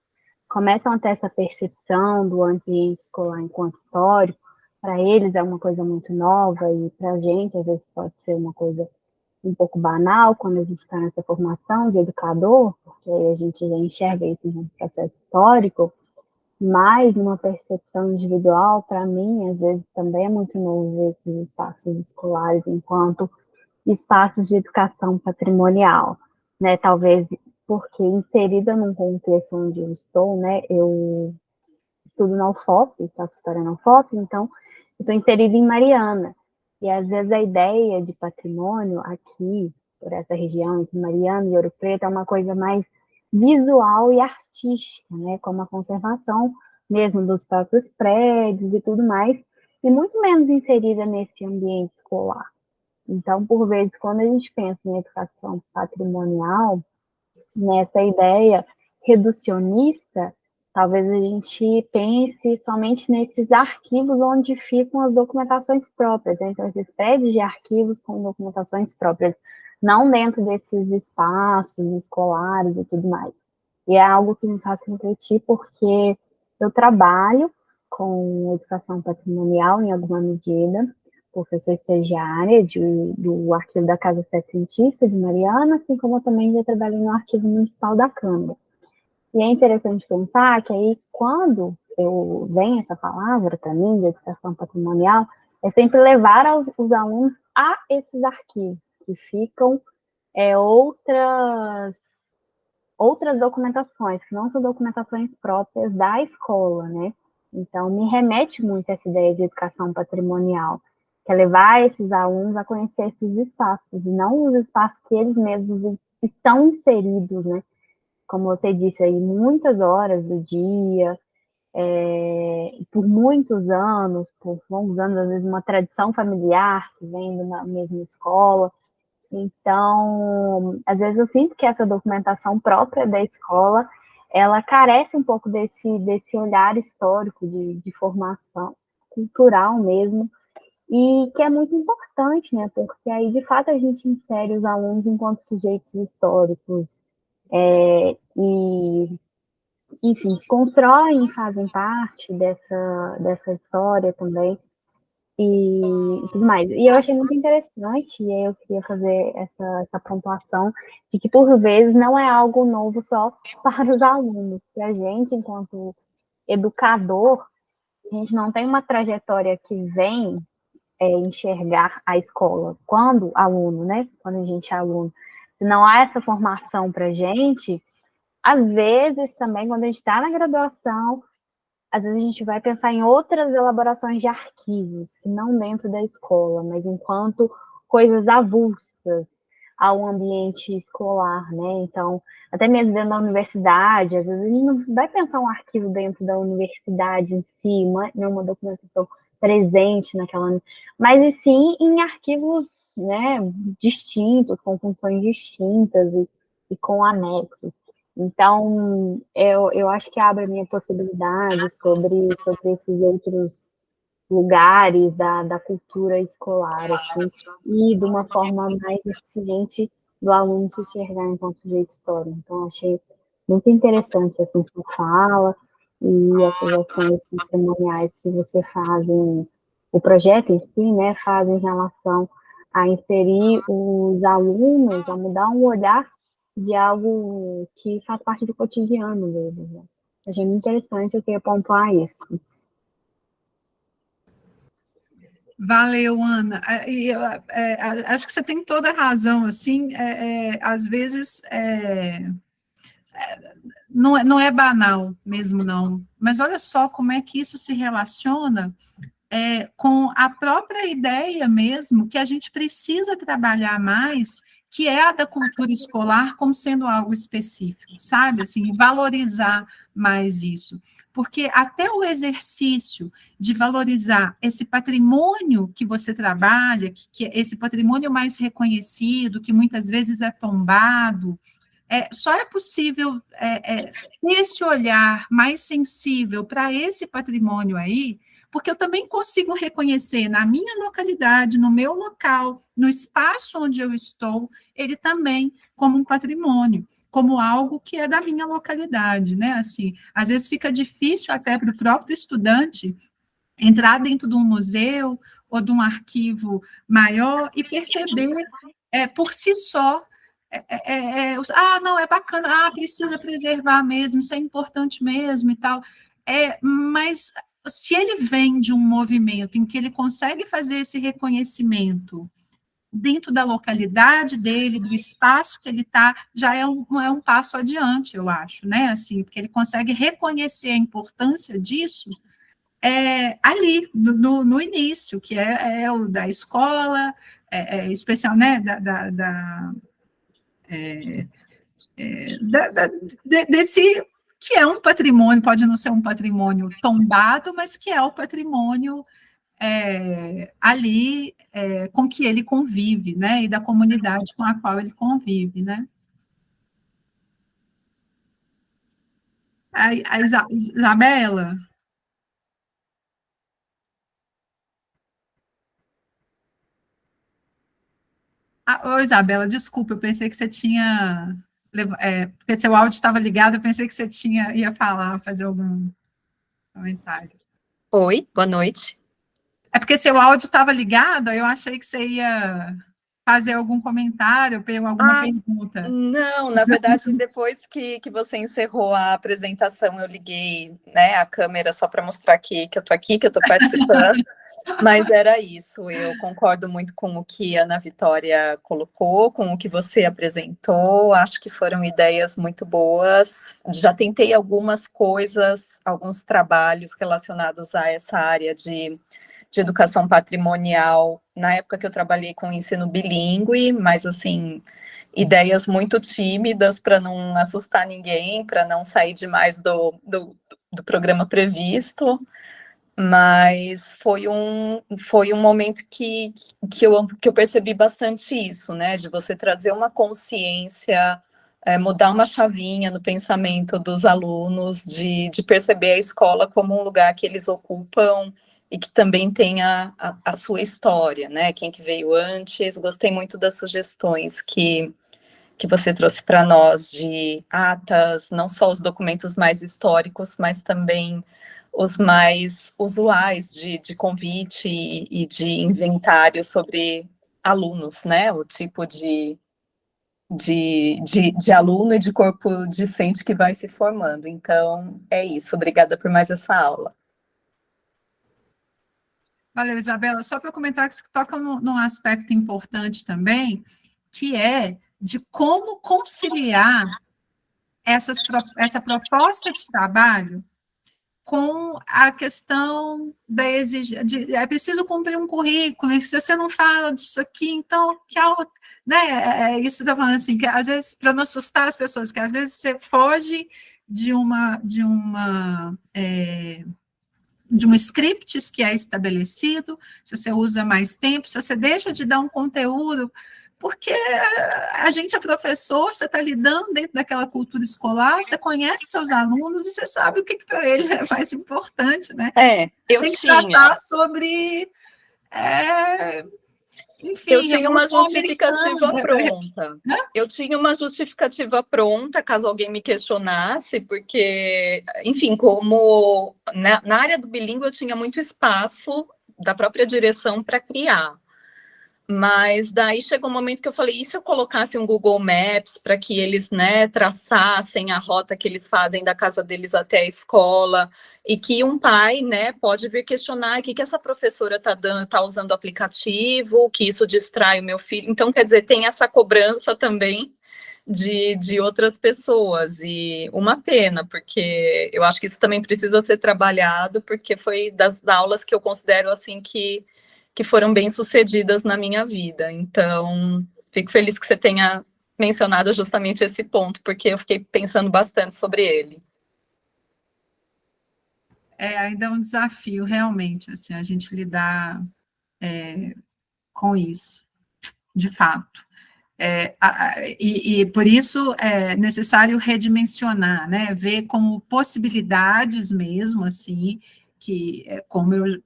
começam a ter essa percepção do ambiente escolar enquanto histórico, para eles é uma coisa muito nova e para a gente, às vezes, pode ser uma coisa um pouco banal quando a gente está nessa formação de educador, porque a gente já enxerga isso em um processo histórico, mas numa percepção individual, para mim, às vezes também é muito novo ver esses espaços escolares enquanto espaços de educação patrimonial, né? Talvez porque inserida num contexto onde eu estou, né? Eu estudo na UFOP, faço história na UFOP, então eu estou inserida em Mariana. E às vezes a ideia de patrimônio aqui, por essa região entre Mariana e Ouro Preto, é uma coisa mais visual e artística, né? Como a conservação mesmo dos próprios prédios e tudo mais, e muito menos inserida nesse ambiente escolar. Então, por vezes, quando a gente pensa em educação patrimonial, nessa ideia reducionista, talvez a gente pense somente nesses arquivos onde ficam as documentações próprias, né? Então, esses prédios de arquivos com documentações próprias, não dentro desses espaços escolares e tudo mais. E é algo que me faz refletir, porque eu trabalho com educação patrimonial em alguma medida, porque eu sou estagiária do arquivo da Casa Setecentista de Mariana, assim como eu também já trabalhei no arquivo municipal da Câmara. E é interessante pensar que aí, quando eu venho essa palavra para mim, de educação patrimonial, é sempre levar os alunos a esses arquivos, que ficam outras documentações, que não são documentações próprias da escola, né? Então, me remete muito essa ideia de educação patrimonial, que é levar esses alunos a conhecer esses espaços, e não os espaços que eles mesmos estão inseridos, né? Como você disse aí, muitas horas do dia, por muitos anos, por longos anos, às vezes uma tradição familiar que vem de uma mesma escola. Então, às vezes eu sinto que essa documentação própria da escola, ela carece um pouco desse olhar histórico de formação cultural mesmo, e que é muito importante, né? Porque aí, de fato, a gente insere os alunos enquanto sujeitos históricos, e, enfim, constroem e fazem parte dessa história também e tudo mais. E eu achei muito interessante, e aí eu queria fazer essa pontuação de que, por vezes, não é algo novo só para os alunos, que a gente, enquanto educador, a gente não tem uma trajetória que vem enxergar a escola quando aluno, né? Quando a gente é aluno. Se não há essa formação para a gente, às vezes também, quando a gente está na graduação, às vezes a gente vai pensar em outras elaborações de arquivos, que não dentro da escola, mas enquanto coisas avulsas ao ambiente escolar, né? Então, até mesmo dentro da universidade, às vezes a gente não vai pensar um arquivo dentro da universidade em si, não uma documentação presente naquela, mas e sim em arquivos, né, distintos, com funções distintas e com anexos. Então, eu acho que abre a minha possibilidade sobre esses outros lugares da cultura escolar, assim, e de uma forma mais eficiente do aluno se enxergar enquanto sujeito histórico. Então, achei muito interessante, assim, sua fala e essas ações patrimoniais que você faz, o projeto em si, né, faz em relação a inserir os alunos, a mudar um olhar de algo que faz parte do cotidiano deles, né? Achei muito interessante, eu queria pontuar isso. Valeu, Ana. Acho que você tem toda a razão, assim, às vezes não é banal mesmo, não. Mas olha só como é que isso se relaciona com a própria ideia mesmo que a gente precisa trabalhar mais, que é a da cultura escolar como sendo algo específico, sabe? Assim, valorizar mais isso. Porque até o exercício de valorizar esse patrimônio que você trabalha, que é esse patrimônio mais reconhecido, que muitas vezes é tombado, só é possível ter esse olhar mais sensível para esse patrimônio aí, porque eu também consigo reconhecer na minha localidade, no meu local, no espaço onde eu estou, ele também como um patrimônio, como algo que é da minha localidade, né? Assim, às vezes fica difícil até para o próprio estudante entrar dentro de um museu ou de um arquivo maior e perceber por si só não, é bacana, precisa preservar mesmo, isso é importante mesmo e tal. Mas se ele vem de um movimento em que ele consegue fazer esse reconhecimento dentro da localidade dele, do espaço que ele está, já é um passo adiante, eu acho, né? Assim, porque ele consegue reconhecer a importância disso ali, no início, que é o da escola, especial, né? Desse que é um patrimônio, pode não ser um patrimônio tombado, mas que é o patrimônio ali com que ele convive, né? E da comunidade com a qual ele convive, né? A Isabela. Isabela, desculpa, eu pensei que você tinha. Porque seu áudio estava ligado, eu pensei que você ia falar, fazer algum comentário. Oi, boa noite. É porque seu áudio estava ligado, aí eu achei que você ia fazer algum comentário, alguma pergunta? Não, na verdade, depois que você encerrou a apresentação, eu liguei, né, a câmera só para mostrar que eu estou aqui, que eu estou participando, mas era isso, eu concordo muito com o que a Ana Vitória colocou, com o que você apresentou, acho que foram ideias muito boas, já tentei algumas coisas, alguns trabalhos relacionados a essa área de educação patrimonial, na época que eu trabalhei com ensino bilíngue, mas, assim, ideias muito tímidas para não assustar ninguém, para não sair demais do programa previsto, mas foi um momento que eu percebi bastante isso, né, de você trazer uma consciência, mudar uma chavinha no pensamento dos alunos, de perceber a escola como um lugar que eles ocupam e que também tem a sua história, né, quem que veio antes. Gostei muito das sugestões que você trouxe para nós de atas, não só os documentos mais históricos, mas também os mais usuais de convite e de inventário sobre alunos, né, o tipo de aluno e de corpo discente que vai se formando. Então, é isso. Obrigada por mais essa aula. Valeu, Isabela. Só para comentar que você toca num aspecto importante também, que é de como conciliar essa proposta de trabalho com a questão da exigência, é preciso cumprir um currículo, e se você não fala disso aqui, então, que aula, né, isso está falando assim, que às vezes, para não assustar as pessoas, que às vezes você foge de um script que é estabelecido, se você usa mais tempo, se você deixa de dar um conteúdo, porque a gente é professor, você está lidando dentro daquela cultura escolar, você conhece seus alunos e você sabe o que para ele é mais importante, né? Eu tem que tratar sobre... enfim, eu tinha uma justificativa pronta. Eu tinha uma justificativa pronta, caso alguém me questionasse, porque, enfim, como na área do bilíngue eu tinha muito espaço da própria direção para criar. Mas daí chegou um momento que eu falei, e se eu colocasse um Google Maps para que eles, né, traçassem a rota que eles fazem da casa deles até a escola, e que um pai, né, pode vir questionar o que essa professora tá usando o aplicativo, que isso distrai o meu filho. Então, quer dizer, tem essa cobrança também de outras pessoas, e uma pena, porque eu acho que isso também precisa ser trabalhado, porque foi das aulas que eu considero, assim, que foram bem-sucedidas na minha vida. Então, fico feliz que você tenha mencionado justamente esse ponto, porque eu fiquei pensando bastante sobre ele. Ainda é um desafio, realmente, assim, a gente lidar com isso, de fato. E por isso é necessário redimensionar, né, ver como possibilidades mesmo, assim, que, como eu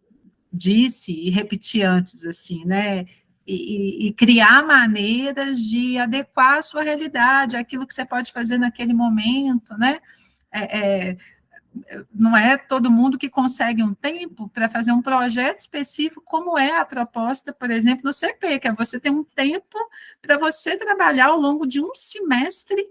disse e repeti antes, assim, né, e criar maneiras de adequar a sua realidade, aquilo que você pode fazer naquele momento, né, não é todo mundo que consegue um tempo para fazer um projeto específico, como é a proposta, por exemplo, do CP, que é você ter um tempo para você trabalhar ao longo de um semestre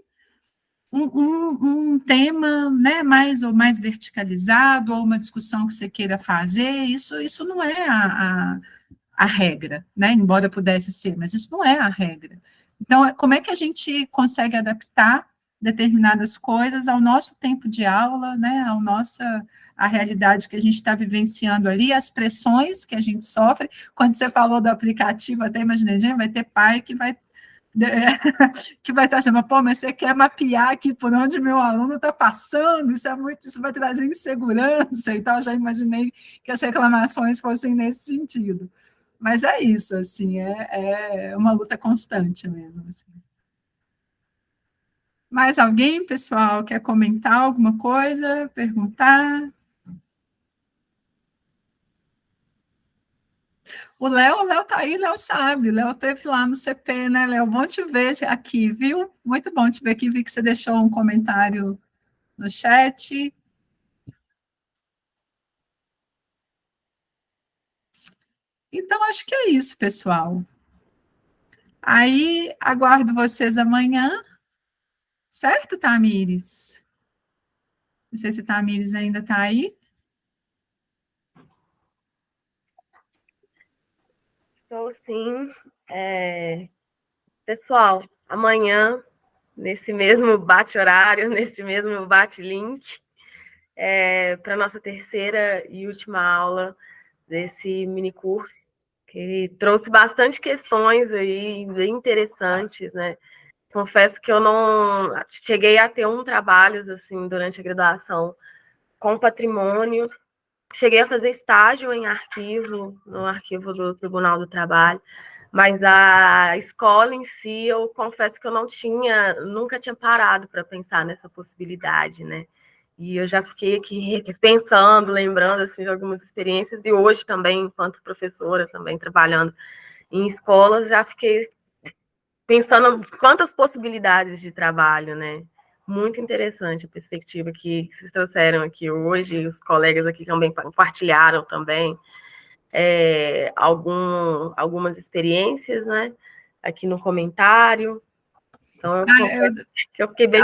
um tema, né, mais verticalizado, ou uma discussão que você queira fazer. Isso não é a regra, né, embora pudesse ser, mas isso não é a regra. Então, como é que a gente consegue adaptar determinadas coisas ao nosso tempo de aula, né, a realidade que a gente está vivenciando ali, as pressões que a gente sofre. Quando você falou do aplicativo, até imaginei, gente, vai ter pai que vai estar achando, pô, mas você quer mapear aqui por onde meu aluno está passando, isso vai trazer insegurança, então já imaginei que as reclamações fossem nesse sentido. Mas é isso, assim, é uma luta constante mesmo, assim. Mais alguém, pessoal, quer comentar alguma coisa, perguntar? O Léo tá aí, Léo sabe, Léo esteve lá no CP, né, Léo? Bom te ver aqui, viu? Muito bom te ver aqui, vi que você deixou um comentário no chat. Então, acho que é isso, pessoal. Aí, aguardo vocês amanhã, certo, Tamires? Não sei se Tamires ainda está aí. Estou sim. Pessoal, amanhã, nesse mesmo bate-horário, neste mesmo bate-link, para a nossa terceira e última aula desse mini curso, que trouxe bastante questões aí bem interessantes, né? Confesso que eu não cheguei a ter um trabalho assim durante a graduação com patrimônio. Cheguei a fazer estágio em arquivo, no arquivo do Tribunal do Trabalho, mas a escola em si, eu confesso que eu nunca tinha parado para pensar nessa possibilidade, né? E eu já fiquei aqui pensando, lembrando assim, de algumas experiências, e hoje também, enquanto professora, também trabalhando em escolas, já fiquei pensando quantas possibilidades de trabalho, né? Muito interessante a perspectiva que vocês trouxeram aqui hoje, os colegas aqui também compartilharam também algumas experiências, né? Aqui no comentário. Então, eu fiquei bem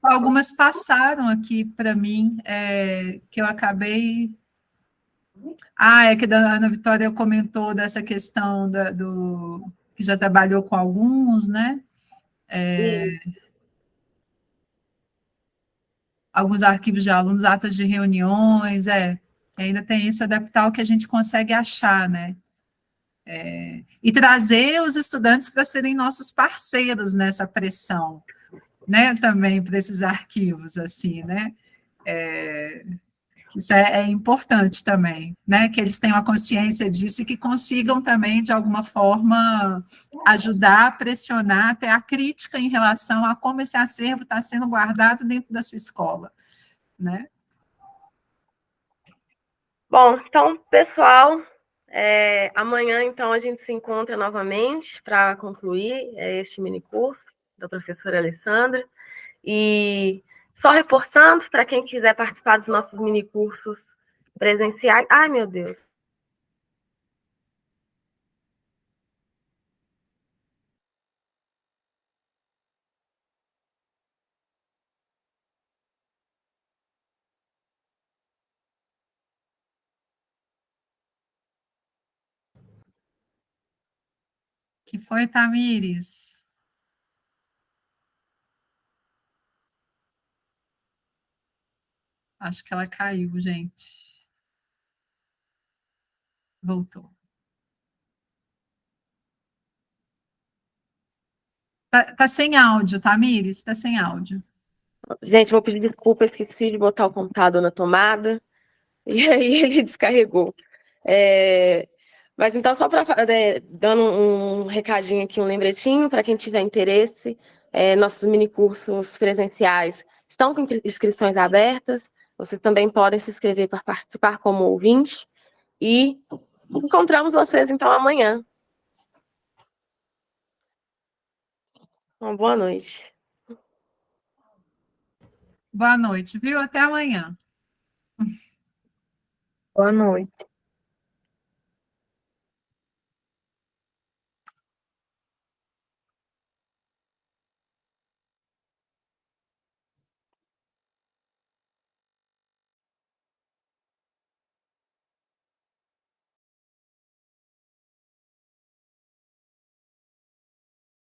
algumas passaram aqui para mim, que eu acabei... é que a Ana Vitória comentou dessa questão que já trabalhou com alguns, né? Alguns arquivos de alunos, atas de reuniões, ainda tem isso, adaptar o que a gente consegue achar, né? E trazer os estudantes para serem nossos parceiros nessa pressão, né? Também para esses arquivos, assim, né? Isso é importante também, né? Que eles tenham a consciência disso e que consigam também, de alguma forma, ajudar a pressionar até a crítica em relação a como esse acervo está sendo guardado dentro da sua escola, né? Bom, então, pessoal, amanhã, então, a gente se encontra novamente para concluir este mini curso da professora Alessandra. E só reforçando, para quem quiser participar dos nossos mini cursos presenciais. Ai, meu Deus. Que foi, Tamires? Acho que ela caiu, gente. Voltou. Tá sem áudio, Tamires? Tá sem áudio. Gente, vou pedir desculpa, esqueci de botar o computador na tomada, e aí ele descarregou. Mas então, só para dando um recadinho aqui, um lembretinho, para quem tiver interesse, nossos minicursos presenciais estão com inscrições abertas, vocês também podem se inscrever para participar como ouvinte, e encontramos vocês então amanhã. Uma boa noite. Boa noite, viu? Até amanhã. Boa noite.